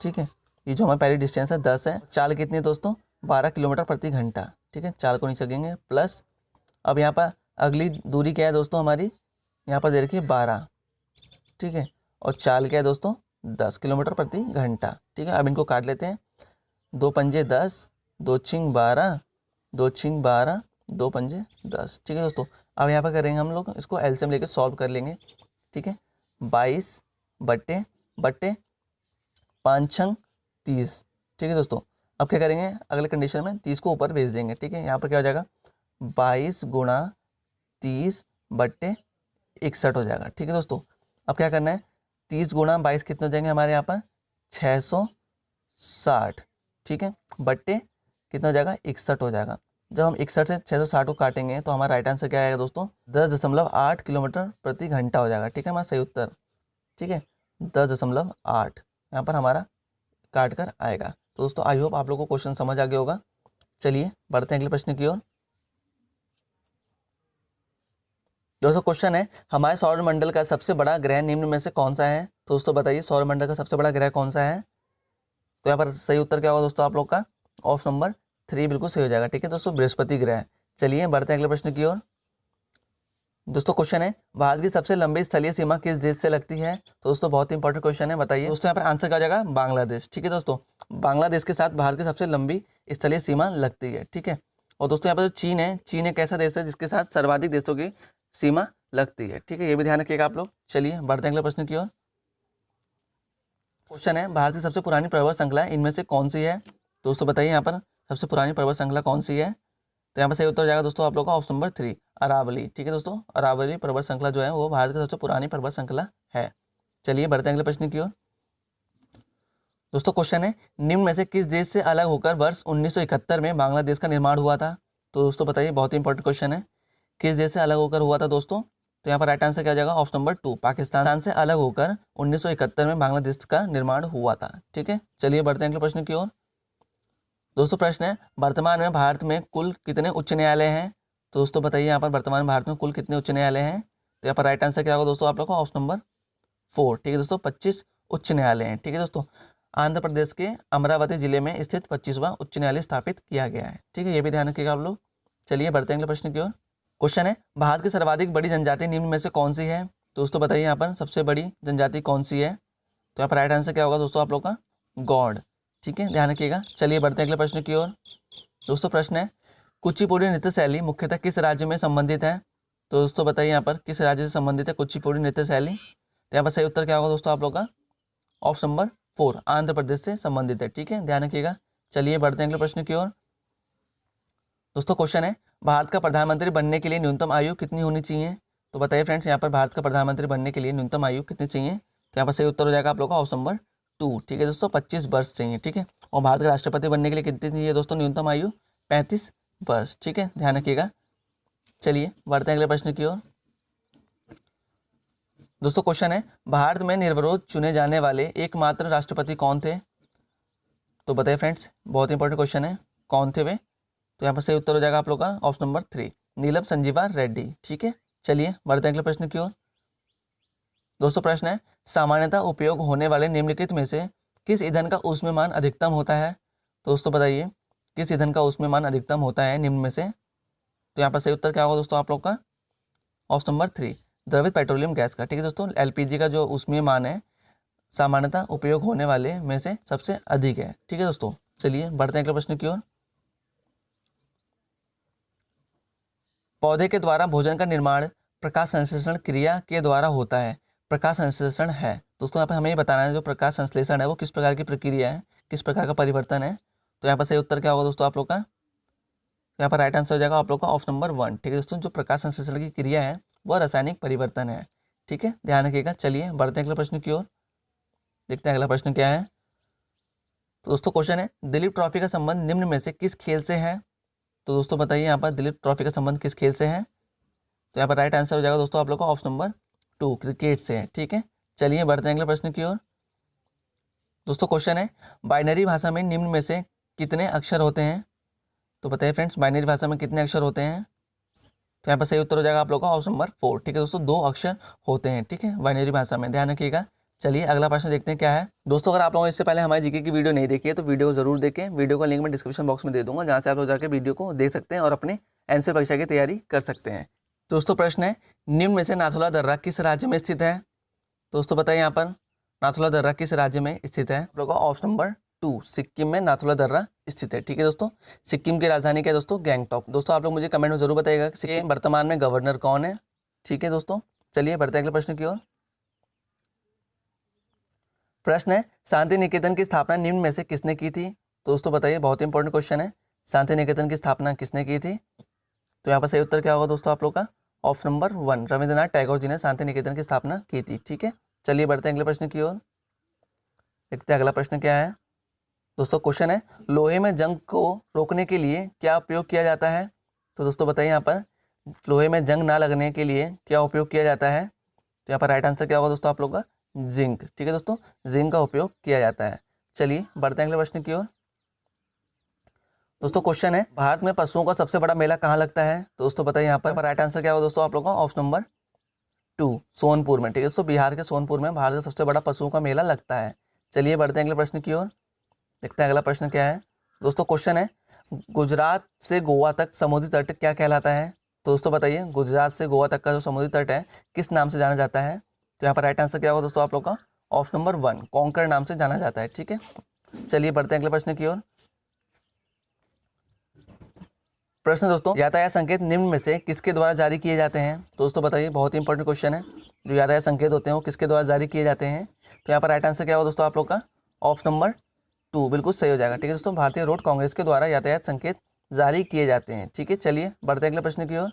ठीक है, ये जो हमारी पहली डिस्टेंस है 10 है। चाल कितनी है दोस्तों 12 किलोमीटर प्रति घंटा, ठीक है, चाल को नहीं सकेंगे प्लस। अब यहाँ पर अगली दूरी क्या है दोस्तों हमारी, यहाँ पर दे रखिए 12, ठीक है, और चाल क्या है दोस्तों 10 किलोमीटर प्रति घंटा, ठीक है। अब इनको काट लेते हैं, 2 पंजे 10, 2 छिंग 12, 2 छिंग 12, 2 पंजे 10। ठीक है दोस्तों, अब यहाँ पर करेंगे हम लोग इसको एलसीएम लेके सॉल्व कर लेंगे। ठीक है, 22 बट्टे 5 छंग 30। ठीक है दोस्तों, अब क्या करेंगे अगले कंडीशन में 30 को ऊपर भेज देंगे। ठीक है, यहाँ पर क्या हो जाएगा 22 गुणा 30 बट्टे 61 हो जाएगा। ठीक है दोस्तों, अब क्या करना है 30 गुणा 22 कितने हो जाएंगे हमारे यहाँ पर 660। ठीक है, बट्टे कितना हो जाएगा 61 हो जाएगा। जब हम 61 से 660 को काटेंगे तो हमारा राइट आंसर क्या आएगा दोस्तों 10.8 किलोमीटर प्रति घंटा हो जाएगा। ठीक है, हमारा सही उत्तर। ठीक है, 10.8 यहाँ पर हमारा काट कर आएगा। तो दोस्तों आई होप आप लोगों को क्वेश्चन समझ आ गया होगा। चलिए बढ़ते हैं अगले प्रश्न की ओर। दोस्तों क्वेश्चन है हमारे सौर मंडल का सबसे बड़ा ग्रह निम्न में से कौन सा है। तो दोस्तों बताइए सौर मंडल का सबसे बड़ा ग्रह कौन सा है। तो यहाँ पर सही उत्तर क्या होगा दोस्तों आप लोग का ऑप्शन नंबर 3 बिल्कुल सही हो जाएगा। ठीक है दोस्तों, बृहस्पति ग्रह। चलिए बढ़ते हैं अगले प्रश्न की ओर। दोस्तों क्वेश्चन है भारत की सबसे लंबी स्थलीय सीमा किस देश से लगती है। तो दोस्तों बहुत इंपॉर्टेंट क्वेश्चन है, बताइए दोस्तों। यहाँ पर आंसर क्या हो जाएगा बांग्लादेश। ठीक है दोस्तों, बांग्लादेश के साथ भारत की सबसे लंबी स्थलीय सीमा लगती है। ठीक है, और दोस्तों यहाँ पर जो चीन है, चीन एक ऐसा देश है जिसके साथ सर्वाधिक देशों की सीमा लगती है। ठीक है, ये भी ध्यान रखिएगा आप लोग। चलिए बढ़ते हैं अगले प्रश्न की ओर। क्वेश्चन है भारत की सबसे पुरानी पर्वत श्रृंखला इनमें से कौन सी है। दोस्तों बताइए यहाँ पर सबसे पुरानी पर्वत श्रृंखला कौन सी है। तो यहाँ पर सही उत्तर हो जाएगा दोस्तों आप लोग का ऑप्शन नंबर 3 अरावली। ठीक है दोस्तों, अरावली पर्वत श्रृंखला जो है वो भारत की सबसे पुरानी पर्वत श्रृंखला है। चलिए बढ़ते हैं अगले प्रश्न की ओर। दोस्तों क्वेश्चन है निम्न में से किस देश से अलग होकर वर्ष 1971 में बांग्लादेश का निर्माण हुआ था। तो दोस्तों बताइए, बहुत ही इंपॉर्टेंट क्वेश्चन है, किस देश से अलग होकर हुआ था दोस्तों। तो यहाँ पर राइट आंसर क्या हो जाएगा ऑप्शन नंबर 2 पाकिस्तान से अलग होकर 1971 में बांग्लादेश का निर्माण हुआ था। ठीक है, चलिए बढ़ते हैं अगले प्रश्न की ओर। दोस्तों प्रश्न है वर्तमान में भारत में कुल कितने उच्च न्यायालय हैं। तो दोस्तों बताइए यहाँ पर वर्तमान भारत में कुल कितने उच्च न्यायालय हैं। तो यहाँ पर राइट आंसर क्या होगा दोस्तों आप लोग का ऑप्शन नंबर 4। ठीक है दोस्तों, 25 उच्च न्यायालय हैं। ठीक है दोस्तों, आंध्र प्रदेश के अमरावती जिले में स्थित 25वां उच्च न्यायालय स्थापित किया गया है। ठीक है, ये भी ध्यान रखिएगा आप लोग। चलिए बढ़ते हैं अगले प्रश्न की ओर। क्वेश्चन है भारत की सर्वाधिक बड़ी जनजाति निम्न में से कौन सी है। दोस्तों बताइए यहाँ पर सबसे बड़ी जनजाति कौन सी है। तो यहाँ पर राइट आंसर क्या होगा दोस्तों आप लोग का गौड़। ठीक है, ध्यान रखिएगा। चलिए बढ़ते हैं अगले प्रश्न की ओर। दोस्तों प्रश्न है कुचिपुड़ी नृत्य शैली मुख्यतः किस राज्य में संबंधित है। तो दोस्तों बताइए यहाँ पर किस राज्य से संबंधित है कुचिपुड़ी नृत्य शैली। तो यहाँ पर सही उत्तर क्या होगा दोस्तों आप लोग का ऑप्शन नंबर 4 आंध्र प्रदेश से संबंधित है। ठीक है, ध्यान रखिएगा। चलिए बढ़ते हैं अगले प्रश्न की ओर। दोस्तों क्वेश्चन है भारत का प्रधानमंत्री बनने के लिए न्यूनतम आयु कितनी होनी चाहिए। तो बताइए फ्रेंड्स यहाँ पर भारत का प्रधानमंत्री बनने के लिए न्यूनतम आयु कितनी चाहिए। तो यहाँ पर सही उत्तर हो जाएगा आप लोग का ऑप्शन नंबर 2। ठीक है दोस्तों, 25 वर्ष चाहिए। ठीक है, और भारत के राष्ट्रपति बनने के लिए कितनी चाहिए दोस्तों न्यूनतम आयु 35 वर्ष। ठीक है, ध्यान रखिएगा। चलिए बढ़ते हैं अगले प्रश्न की ओर। दोस्तों क्वेश्चन है भारत में निर्विरोध चुने जाने वाले एकमात्र राष्ट्रपति कौन थे। तो बताइए फ्रेंड्स, बहुत इंपॉर्टेंट क्वेश्चन है, कौन थे वे। तो यहाँ पर सही उत्तर हो जाएगा आप लोग का ऑप्शन नंबर 3 नीलम संजीवा रेड्डी। ठीक है, चलिए बढ़ते हैं अगले प्रश्न की ओर। दोस्तों प्रश्न है सामान्यतः उपयोग होने वाले निम्नलिखित में से किस ईंधन का ऊष्मीयमान अधिकतम होता है। तो दोस्तों बताइए किस ईंधन का ऊष्मीयमान अधिकतम होता है निम्न में से। तो यहाँ पर सही उत्तर क्या होगा दोस्तों आप लोग का ऑप्शन नंबर 3 द्रवित पेट्रोलियम गैस का। ठीक है दोस्तों, एलपीजी का जो ऊष्मीयमान है सामान्यतः उपयोग होने वाले में से सबसे अधिक है। ठीक है दोस्तों, चलिए बढ़ते हैं अगले प्रश्न की ओर। पौधे के द्वारा भोजन का निर्माण प्रकाश संश्लेषण क्रिया के द्वारा होता है। प्रकाश संश्लेषण है दोस्तों, यहाँ पर हमें ये बताना है जो प्रकाश संश्लेषण है वो किस प्रकार की प्रक्रिया है, किस प्रकार का परिवर्तन है। तो यहाँ पर सही उत्तर क्या होगा दोस्तों आप लोग का, यहाँ पर राइट आंसर हो जाएगा आप लोग का ऑप्शन नंबर 1। ठीक है दोस्तों, जो प्रकाश संश्लेषण की क्रिया है वह रासायनिक परिवर्तन है। ठीक है, ध्यान रखिएगा। चलिए बढ़ते हैं अगले प्रश्न की ओर, देखते हैं अगला प्रश्न क्या है। तो दोस्तों क्वेश्चन है दिलीप ट्रॉफी का संबंध निम्न में से किस खेल से है। तो दोस्तों बताइए यहाँ पर दिलीप ट्रॉफी का संबंध किस खेल से है। तो यहाँ पर राइट आंसर हो जाएगा दोस्तों आप लोग का ऑप्शन नंबर 2 क्रिकेट से है। ठीक है, चलिए बढ़ते हैं अगले प्रश्न की ओर। दोस्तों क्वेश्चन है बाइनरी भाषा में निम्न में से कितने अक्षर होते हैं। तो बताइए फ्रेंड्स बाइनरी भाषा में कितने अक्षर होते हैं। तो यहाँ पर सही उत्तर हो जाएगा आप लोग का ऑप्शन नंबर 4। ठीक है दोस्तों, 2 अक्षर होते हैं। ठीक है, बाइनरी भाषा में, ध्यान रखिएगा। चलिए अगला प्रश्न देखते हैं क्या है। दोस्तों अगर आप लोगों ने इससे पहले हमारी जीके की वीडियो नहीं देखी है तो वीडियो जरूर देखें। वीडियो का लिंक मैं डिस्क्रिप्शन बॉक्स में दे दूंगा, जहाँ से आप लोग जाकर वीडियो को देख सकते हैं और अपने एनसीआर परीक्षा की तैयारी कर सकते हैं। दोस्तों प्रश्न है निम्न में से नाथुला दर्रा किस राज्य में स्थित है। दोस्तों बताइए यहाँ पर नाथुला दर्रा किस राज्य में स्थित है। आप लोग का ऑप्शन नंबर 2 सिक्किम में नाथुला दर्रा स्थित है। ठीक है दोस्तों, सिक्किम की राजधानी क्या है दोस्तों? गैंगटॉक। दोस्तों आप लोग मुझे कमेंट में जरूर बताइएगा कि वर्तमान में गवर्नर कौन है। ठीक है दोस्तों, चलिए बढ़ते हैं अगले प्रश्न की ओर। प्रश्न है, शांति निकेतन की स्थापना निम्न में से किसने की थी? दोस्तों बताइए, बहुत इंपॉर्टेंट क्वेश्चन है। शांति निकेतन की स्थापना किसने की थी? तो यहाँ पर सही उत्तर क्या होगा दोस्तों आप लोग का? ऑप्शन नंबर 1 रविंद्रनाथ टैगोर जी ने शांति निकेतन की स्थापना की थी। ठीक है, चलिए बढ़ते हैं अगले प्रश्न की ओर। देखते हैं अगला प्रश्न क्या है। दोस्तों क्वेश्चन है, लोहे में जंग को रोकने के लिए क्या उपयोग किया जाता है? तो दोस्तों बताइए यहाँ पर लोहे में जंग ना लगने के लिए क्या उपयोग किया जाता है? तो यहाँ पर राइट आंसर क्या होगा दोस्तों आप लोग का? जिंक। ठीक है दोस्तों, जिंक का उपयोग किया जाता है। चलिए बढ़ते हैं अगले प्रश्न की ओर। दोस्तों क्वेश्चन है, भारत में पशुओं का सबसे बड़ा मेला कहाँ लगता है? तो दोस्तों बताइए यहाँ पर राइट आंसर क्या होगा दोस्तों आप लोग का? ऑप्शन नंबर 2 सोनपुर में। ठीक है दोस्तों, बिहार के सोनपुर में भारत का सबसे बड़ा पशुओं का मेला लगता है। चलिए बढ़ते हैं अगले प्रश्न की ओर। देखते हैं अगला प्रश्न क्या है। दोस्तों क्वेश्चन है, गुजरात से गोवा तक समुद्री तट क्या कहलाता है? तो दोस्तों बताइए, गुजरात से गोवा तक का जो समुद्री तट है किस नाम से जाना जाता है? तो यहाँ पर राइट आंसर क्या होगा दोस्तों आप लोग का? ऑप्शन नंबर 1 कोंकण नाम से जाना जाता है। ठीक है, चलिए बढ़ते हैं अगले प्रश्न की ओर। प्रश्न दोस्तों, यातायात संकेत निम्न में से किसके द्वारा जारी किए जाते हैं? दोस्तों बताइए, बहुत इंपॉर्टेंट क्वेश्चन है। जो यातायात संकेत होते हैं वो किसके द्वारा जारी किए जाते हैं? तो यहाँ पर राइट आंसर क्या होगा दोस्तों आप लोग का? ऑप्शन नंबर 2 बिल्कुल सही हो जाएगा। ठीक है दोस्तों, भारतीय रोड कांग्रेस के द्वारा यातायात संकेत जारी किए जाते हैं। ठीक है, चलिए बढ़ते हैं अगले प्रश्न की ओर।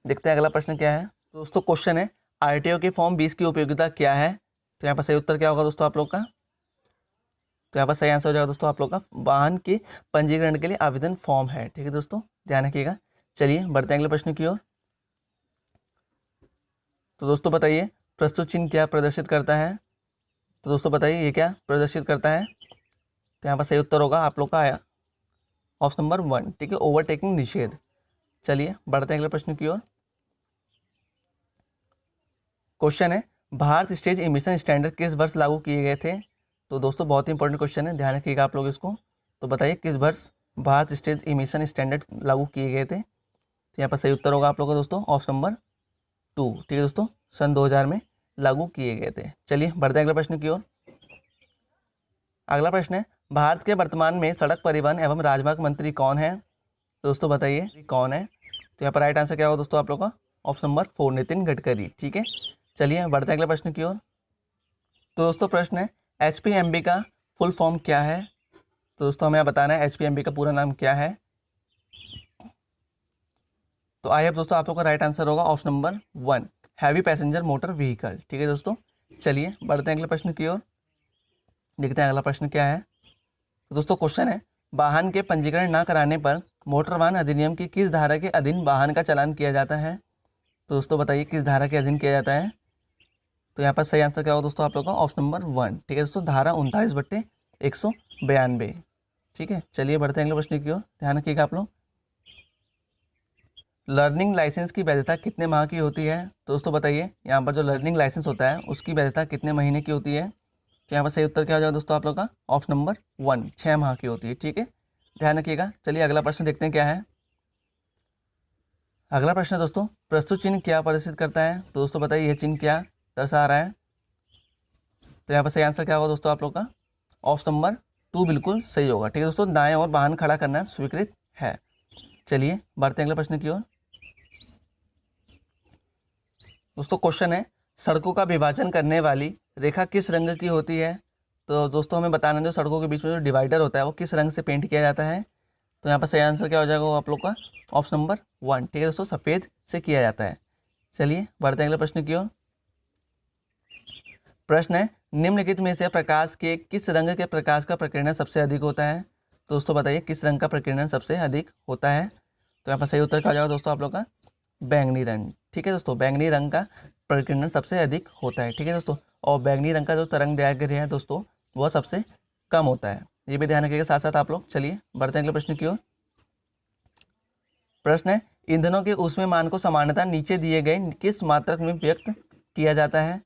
देखते हैं अगला प्रश्न क्या है। दोस्तों क्वेश्चन है, आरटीओ के फॉर्म 20 की उपयोगिता क्या है? तो यहाँ पर सही उत्तर क्या होगा दोस्तों आप लोग का? तो यहाँ पर सही आंसर हो जाएगा दोस्तों आप लोग का वाहन के पंजीकरण के लिए आवेदन फॉर्म है। ठीक है दोस्तों, ध्यान रखिएगा। चलिए बढ़ते हैं अगले प्रश्न की ओर। तो दोस्तों बताइए, प्रस्तुत चिन्ह क्या प्रदर्शित करता है? तो दोस्तों बताइए ये क्या प्रदर्शित करता है? तो यहाँ पर सही उत्तर होगा आप लोग का आया ऑप्शन नंबर 1। ठीक है, ओवरटेकिंग निषेध। चलिए बढ़ते हैं अगले प्रश्न की ओर। क्वेश्चन है, भारत स्टेज इमिशन स्टैंडर्ड किस वर्ष लागू किए गए थे? तो दोस्तों बहुत इंपॉर्टेंट क्वेश्चन है, ध्यान रखिएगा आप लोग इसको। तो बताइए किस वर्ष भारत स्टेज इमिशन स्टैंडर्ड लागू किए गए थे? तो यहाँ पर सही उत्तर होगा आप लोग का दोस्तों ऑप्शन नंबर 2। ठीक है दोस्तों, सन 2000 में लागू किए गए थे। चलिए बढ़ते हैं अगले प्रश्न की ओर। अगला प्रश्न है, भारत के वर्तमान में सड़क परिवहन एवं राजमार्ग मंत्री कौन है? तो दोस्तों बताइए कौन है? तो यहाँ पर राइट आंसर क्या होगा दोस्तों आप लोग का? Option number 4 Nitin Gadkari. ठीक है, चलिए बढ़ते हैं अगले प्रश्न की ओर। तो दोस्तों प्रश्न है, HPMB का फुल फॉर्म क्या है? तो दोस्तों हमें बताना है HPMB का पूरा नाम क्या है। तो आई होप दोस्तों आप लोग का राइट आंसर होगा option number 1 heavy passenger motor vehicle. ठीक है दोस्तों, चलिए बढ़ते हैं अगले प्रश्न की ओर। देखते हैं अगला प्रश्न क्या है। तो दोस्तों क्वेश्चन है, वाहन के पंजीकरण न कराने पर मोटर वाहन अधिनियम की किस धारा के अधीन वाहन का चालान किया जाता है? तो दोस्तों बताइए किस धारा के अधीन किया जाता है? तो यहाँ पर सही आंसर क्या होगा दोस्तों आप लोग का? Option number 1। ठीक है दोस्तों, धारा 39/192। ठीक है, चलिए बढ़ते हैं अगले प्रश्न की ओर। ध्यान रखिएगा आप लोग। लर्निंग लाइसेंस की वैधता कितने माह की होती है? तो दोस्तों बताइए, यहाँ पर जो लर्निंग लाइसेंस होता है उसकी वैधता कितने महीने की होती है? तो यहाँ पर सही उत्तर क्या हो जाएगा दोस्तों आप लोग का? ऑप्शन नंबर 1 6 माह की होती है। ठीक है, ध्यान रखिएगा। चलिए अगला प्रश्न देखते हैं क्या है। अगला प्रश्न दोस्तों, प्रस्तुत चिन्ह क्या प्रदर्शित करता है? तो दोस्तों बताइए यह चिन्ह क्या दर्शा रहा है? तो यहाँ पर सही आंसर क्या होगा दोस्तों आप लोग का? ऑप्शन नंबर 2 बिल्कुल सही होगा। ठीक है दोस्तों, दाएं और वाहन खड़ा करना स्वीकृत है। चलिए बढ़ते हैं अगले प्रश्न की ओर। दोस्तों क्वेश्चन है, सड़कों का विभाजन करने वाली रेखा किस रंग की होती है? तो दोस्तों हमें बताना है जो सड़कों के बीच में जो डिवाइडर होता है वो किस रंग से पेंट किया जाता है? तो यहाँ पर सही आंसर क्या हो जाएगा वो आप लोग का? Option number 1। ठीक है दोस्तों, सफ़ेद से किया जाता है। चलिए बढ़ते हैं अगले प्रश्न की ओर। प्रश्न है, निम्नलिखित में से प्रकाश के किस रंग के प्रकाश का प्रकीर्णन सबसे अधिक होता है? तो दोस्तों बताइए किस रंग का प्रकीर्णन सबसे अधिक होता है? तो यहाँ पर सही उत्तर क्या हो जाएगा दोस्तों आप लोग का? बैंगनी रंग। ठीक है दोस्तों, बैंगनी रंग का प्रकीर्णन सबसे अधिक होता है। ठीक है दोस्तों, और बैंगनी रंग का जो तरंग दैर्घ्य है दोस्तों वह सबसे कम होता है, ये भी ध्यान रखिएगा साथ साथ आप लोग। चलिए बढ़ते हैं अगले प्रश्न की ओर। प्रश्न है, ईंधनों के ऊष्मीयमान को सामान्यतः नीचे दिए गए किस मात्रक में व्यक्त किया जाता है?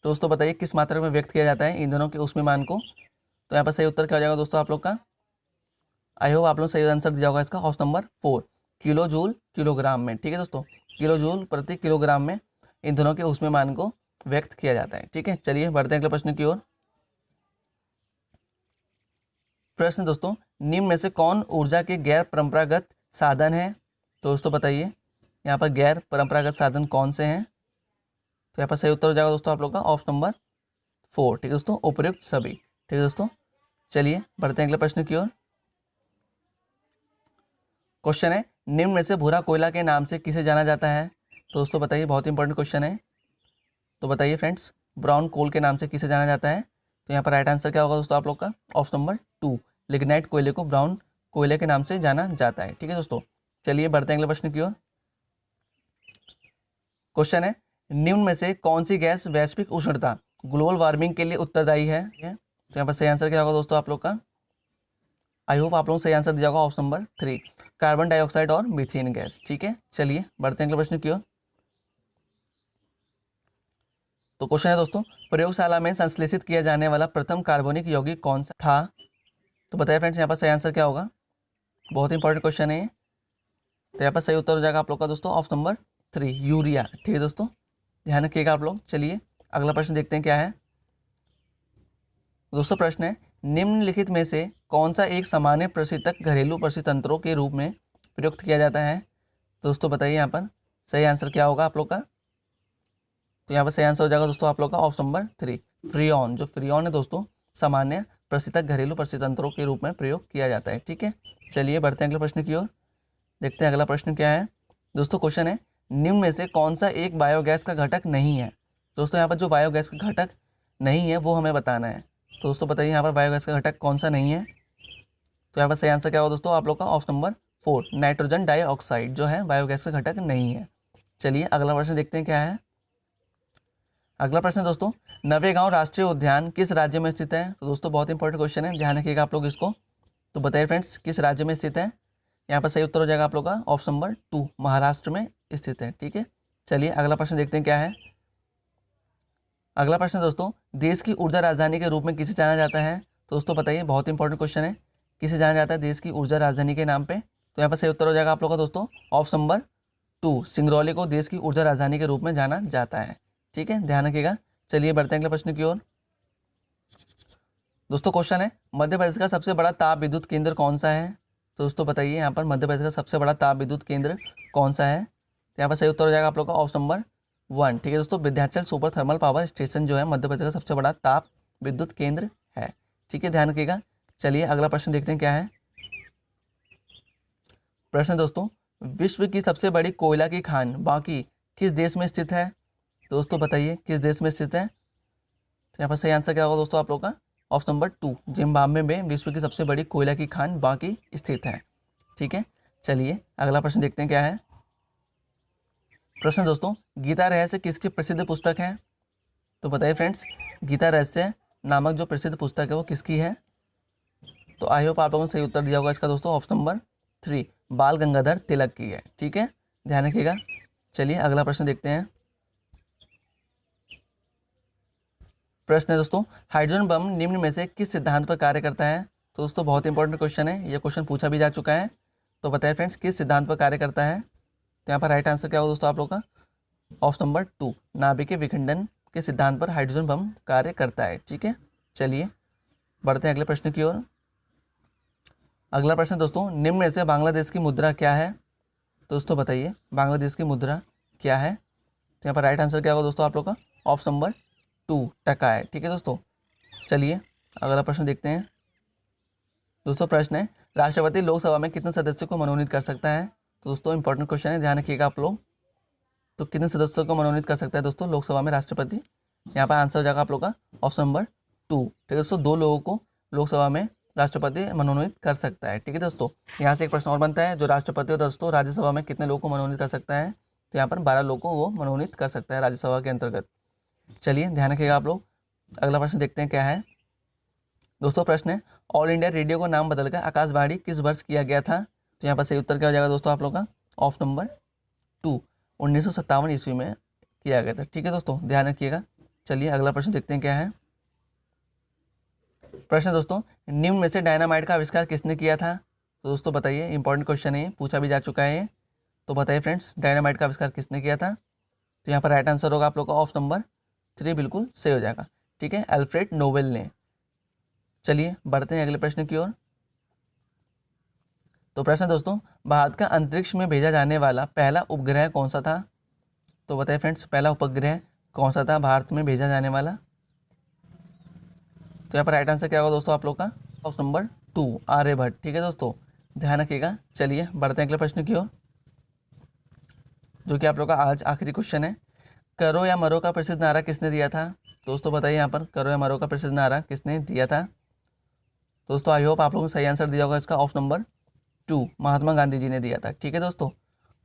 तो दोस्तों बताइए किस मात्रक में व्यक्त किया जाता है ईंधनों के ऊष्मीयमान को? तो यहाँ पर सही उत्तर क्या हो जाएगा दोस्तों आप लोग का? आई होप आप लोग सही आंसर दिया होगा इसका। Option number 4 kilo joule kilogram में। ठीक है दोस्तों, किलो जूल प्रति किलोग्राम में ईंधनों के ऊष्मीयमान को व्यक्त किया जाता है। ठीक है, चलिए बढ़ते हैं अगले प्रश्न की ओर। प्रश्न दोस्तों, निम्न में से कौन ऊर्जा के गैर परंपरागत साधन है? तो दोस्तों बताइए यहाँ पर गैर परंपरागत साधन कौन से हैं? तो यहाँ पर सही उत्तर हो जाएगा दोस्तों आप लोग का ऑप्शन नंबर 4। ठीक है दोस्तों, उपयुक्त सभी। ठीक है दोस्तों, चलिए बढ़ते हैं अगले प्रश्न की ओर। क्वेश्चन है, निम्न में से भूरा कोयला के नाम से किसे जाना जाता है? तो दोस्तों बताइए, बहुत इंपॉर्टेंट क्वेश्चन है। तो बताइए फ्रेंड्स, ब्राउन कोल के नाम से किसे जाना जाता है? तो यहाँ पर राइट आंसर क्या होगा दोस्तों आप लोग का? ऑप्शन नंबर 2, लिग्नाइट कोयले को ब्राउन कोयले के नाम से जाना जाता है। ठीक है दोस्तों, चलिए बढ़ते हैं अगले प्रश्न की ओर। क्वेश्चन है, निम्न में से कौन सी गैस वैश्विक उष्णता ग्लोबल वार्मिंग के लिए उत्तरदायी है? तो यहाँ पर सही आंसर क्या होगा दोस्तों आप लोग का? आई होप आप लोगों को सही आंसर दिया होगा ऑप्शन नंबर 3, कार्बन डाइऑक्साइड और मीथेन गैस। ठीक है, चलिए बढ़ते हैं अगले प्रश्न की ओर। तो क्वेश्चन है दोस्तों, प्रयोगशाला में संश्लेषित किया जाने वाला प्रथम कार्बनिक यौगिक कौन सा था? तो बताइए फ्रेंड्स, यहाँ पर सही आंसर क्या होगा? बहुत इंपॉर्टेंट क्वेश्चन है ये। तो यहाँ पर सही उत्तर हो जाएगा आप लोग का दोस्तों ऑप्शन नंबर 3, यूरिया। ठीक है दोस्तों, ध्यान रखिएगा आप लोग। चलिए अगला प्रश्न देखते हैं क्या है। दोस्तों प्रश्न है, निम्नलिखित में से कौन सा एक सामान्य प्रशीतक घरेलू प्रशीतंत्रों के रूप में प्रयुक्त किया जाता है? दोस्तों बताइए यहाँ पर सही आंसर क्या होगा आप लोग का? तो यहाँ पर सही आंसर हो जाएगा दोस्तों आप लोग का ऑप्शन नंबर 3, फ्रीऑन। जो फ्रीऑन है दोस्तों, सामान्य प्रशीतक घरेलू प्रशीतंत्रों के रूप में प्रयोग किया जाता है। ठीक है, चलिए बढ़ते हैं अगले प्रश्न की ओर। देखते हैं अगला प्रश्न क्या है। दोस्तों क्वेश्चन है, निम्न में से कौन सा एक बायोगैस का घटक नहीं है? दोस्तों यहाँ पर जो बायोगैस का घटक नहीं है वो हमें बताना है। तो दोस्तों बताइए यहाँ पर बायोगैस का घटक कौन सा नहीं है? तो यहाँ पर सही आंसर क्या होगा दोस्तों आप लोग का? ऑप्शन नंबर 4, नाइट्रोजन डाइऑक्साइड जो है बायोगैस का घटक नहीं है। चलिए अगला प्रश्न देखते हैं क्या है। अगला प्रश्न दोस्तों, नवेगांव राष्ट्रीय उद्यान किस राज्य में स्थित है? तो दोस्तों बहुत इंपॉर्टेंट क्वेश्चन है, ध्यान रखिएगा आप लोग इसको। तो बताइए फ्रेंड्स, किस राज्य में स्थित है? यहाँ पर सही उत्तर हो जाएगा आप लोग का ऑप्शन नंबर 2, महाराष्ट्र में स्थित है। ठीक है, चलिए अगला प्रश्न देखते हैं क्या है। अगला प्रश्न दोस्तों, देश की ऊर्जा राजधानी के रूप में किसे जाना जाता है? तो दोस्तों बताइए, बहुत इंपॉर्टेंट क्वेश्चन है, किसे जाना जाता है देश की ऊर्जा राजधानी के नाम पे? तो यहाँ पर सही उत्तर हो जाएगा आप लोग का दोस्तों ऑप्शन नंबर 2, सिंगरौली को देश की ऊर्जा राजधानी के रूप में जाना जाता है। ठीक है, ध्यान रखिएगा। चलिए बढ़ते हैं अगले प्रश्न की ओर। दोस्तों क्वेश्चन है, मध्य प्रदेश का सबसे बड़ा ताप विद्युत केंद्र कौन सा है? तो दोस्तों बताइए यहाँ पर मध्य प्रदेश का सबसे बड़ा ताप विद्युत केंद्र कौन सा है? तो यहाँ पर सही उत्तर हो जाएगा आप लोग का ऑप्शन नंबर 1। ठीक है दोस्तों, Vindhyachal super thermal power station जो है मध्य प्रदेश का सबसे बड़ा ताप विद्युत केंद्र है। ठीक है, ध्यान रखिएगा। चलिए अगला प्रश्न देखते हैं क्या है। प्रश्न दोस्तों, विश्व की सबसे बड़ी कोयला की खान बाकी किस देश में स्थित है? दोस्तों बताइए किस देश में स्थित है? तो यहाँ पर सही आंसर क्या होगा दोस्तों आप लोग का? ऑप्शन नंबर 2, जिम्बाब्वे में विश्व की सबसे बड़ी कोयला की खान बाकी स्थित है। ठीक है, चलिए अगला प्रश्न देखते हैं क्या है। प्रश्न दोस्तों, गीता रहस्य किसकी प्रसिद्ध पुस्तक है? तो बताइए फ्रेंड्स, गीता रहस्य नामक जो प्रसिद्ध पुस्तक है वो किसकी है? तो आई होप आप लोगों ने सही उत्तर दिया होगा इसका दोस्तों ऑप्शन नंबर 3, बाल गंगाधर तिलक की है। ठीक है, ध्यान रखिएगा। चलिए अगला प्रश्न देखते हैं। प्रश्न है दोस्तों, हाइड्रोजन बम निम्न में से किस सिद्धांत पर कार्य करता है? तो दोस्तों बहुत इंपॉर्टेंट क्वेश्चन है, ये क्वेश्चन पूछा भी जा चुका है। तो बताइए फ्रेंड्स, किस सिद्धांत पर कार्य करता है? तो यहाँ पर राइट आंसर क्या होगा दोस्तों आप लोग का? ऑप्शन नंबर 2, नाभिकीय विखंडन के सिद्धांत पर हाइड्रोजन बम कार्य करता है। ठीक है, चलिए बढ़ते हैं अगले प्रश्न की ओर। अगला प्रश्न दोस्तों, निम्न में से बांग्लादेश की मुद्रा क्या है? दोस्तों बताइए बांग्लादेश की मुद्रा क्या है? तो यहाँ पर राइट आंसर क्या होगा दोस्तों आप लोग का? ऑप्शन नंबर 2, टका है। ठीक है दोस्तों, चलिए अगला प्रश्न देखते हैं। दोस्तों प्रश्न है, राष्ट्रपति लोकसभा में कितने सदस्यों को मनोनीत कर सकता है? तो दोस्तों इंपॉर्टेंट क्वेश्चन है, ध्यान रखिएगा आप लोग। तो कितने सदस्यों को मनोनीत कर सकता है दोस्तों लोकसभा में राष्ट्रपति? यहाँ पर आंसर हो जाएगा आप लोग का ऑप्शन नंबर 2। ठीक है दोस्तों, 2 लोगों को लोकसभा में राष्ट्रपति मनोनीत कर सकता है। ठीक है दोस्तों, यहाँ से एक प्रश्न और बनता है, जो राष्ट्रपति होता है दोस्तों राज्यसभा में कितने लोगों को मनोनीत कर सकता है? तो यहाँ पर 12 लोगों को वो मनोनीत कर सकता है राज्यसभा के अंतर्गत। चलिए ध्यान रखिएगा आप लोग। अगला प्रश्न देखते हैं क्या है। दोस्तों प्रश्न है, ऑल इंडिया रेडियो का नाम बदलकर आकाशवाणी किस वर्ष किया गया था? तो यहाँ पर सही उत्तर क्या हो जाएगा दोस्तों आप लोग का? ऑप्शन नंबर 2, 1957 ईस्वी में किया गया था। ठीक है दोस्तों, ध्यान रखिएगा। चलिए अगला प्रश्न देखते हैं क्या है। प्रश्न दोस्तों, निम्न में से डायनामाइट का आविष्कार किसने किया था? तो दोस्तों बताइए, इंपॉर्टेंट क्वेश्चन है, पूछा भी जा चुका है। तो बताइए फ्रेंड्स, डायनामाइट का आविष्कार किसने किया था? तो यहाँ पर राइट आंसर होगा आप लोग का ऑप्शन नंबर 3, बिल्कुल सही हो जाएगा। ठीक है, अल्फ्रेड नोबेल ने। चलिए बढ़ते हैं अगले प्रश्न की ओर। तो प्रश्न दोस्तों, भारत का अंतरिक्ष में भेजा जाने वाला पहला उपग्रह कौन सा था? तो बताइए फ्रेंड्स, पहला उपग्रह कौन सा था भारत में भेजा जाने वाला? तो यहाँ पर राइट आंसर क्या होगा दोस्तों आप लोग का? Option number 2 Aryabhatta. ठीक है दोस्तों, ध्यान रखिएगा। चलिए बढ़ते हैं अगले प्रश्न की ओर, जो कि आप लोग का आज आखिरी क्वेश्चन है। करो या मरो का प्रसिद्ध नारा किसने दिया था? दोस्तों बताइए यहाँ पर करो या मरो का प्रसिद्ध नारा किसने दिया था? दोस्तों आई होप आप लोगों ने सही आंसर दिया होगा इसका, ऑप्शन नंबर 2 महात्मा गांधी जी ने दिया था। ठीक है दोस्तों,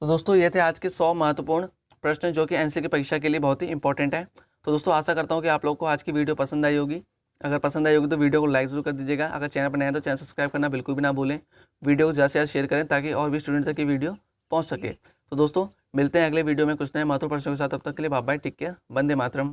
तो दोस्तों ये थे आज के 100 महत्वपूर्ण प्रश्न जो कि एनसीए की परीक्षा के लिए बहुत ही इंपॉर्टेंट है। तो दोस्तों आशा करता हूँ कि आप लोग को आज की वीडियो पसंद आई होगी। अगर पसंद आई होगी तो वीडियो को लाइक जरूर कर दीजिएगा। अगर चैनल पर नया है तो चैनल सब्सक्राइब करना बिल्कुल भी ना भूलें। वीडियो को ज़्यादा से ज़्यादा शेयर करें ताकि और भी स्टूडेंट तक ये वीडियो पहुँच सके। तो दोस्तों मिलते हैं अगले वीडियो में कुछ नए महत्वपूर्ण प्रश्नों के साथ। तब तक के लिए bye bye, take care, Vande Mataram.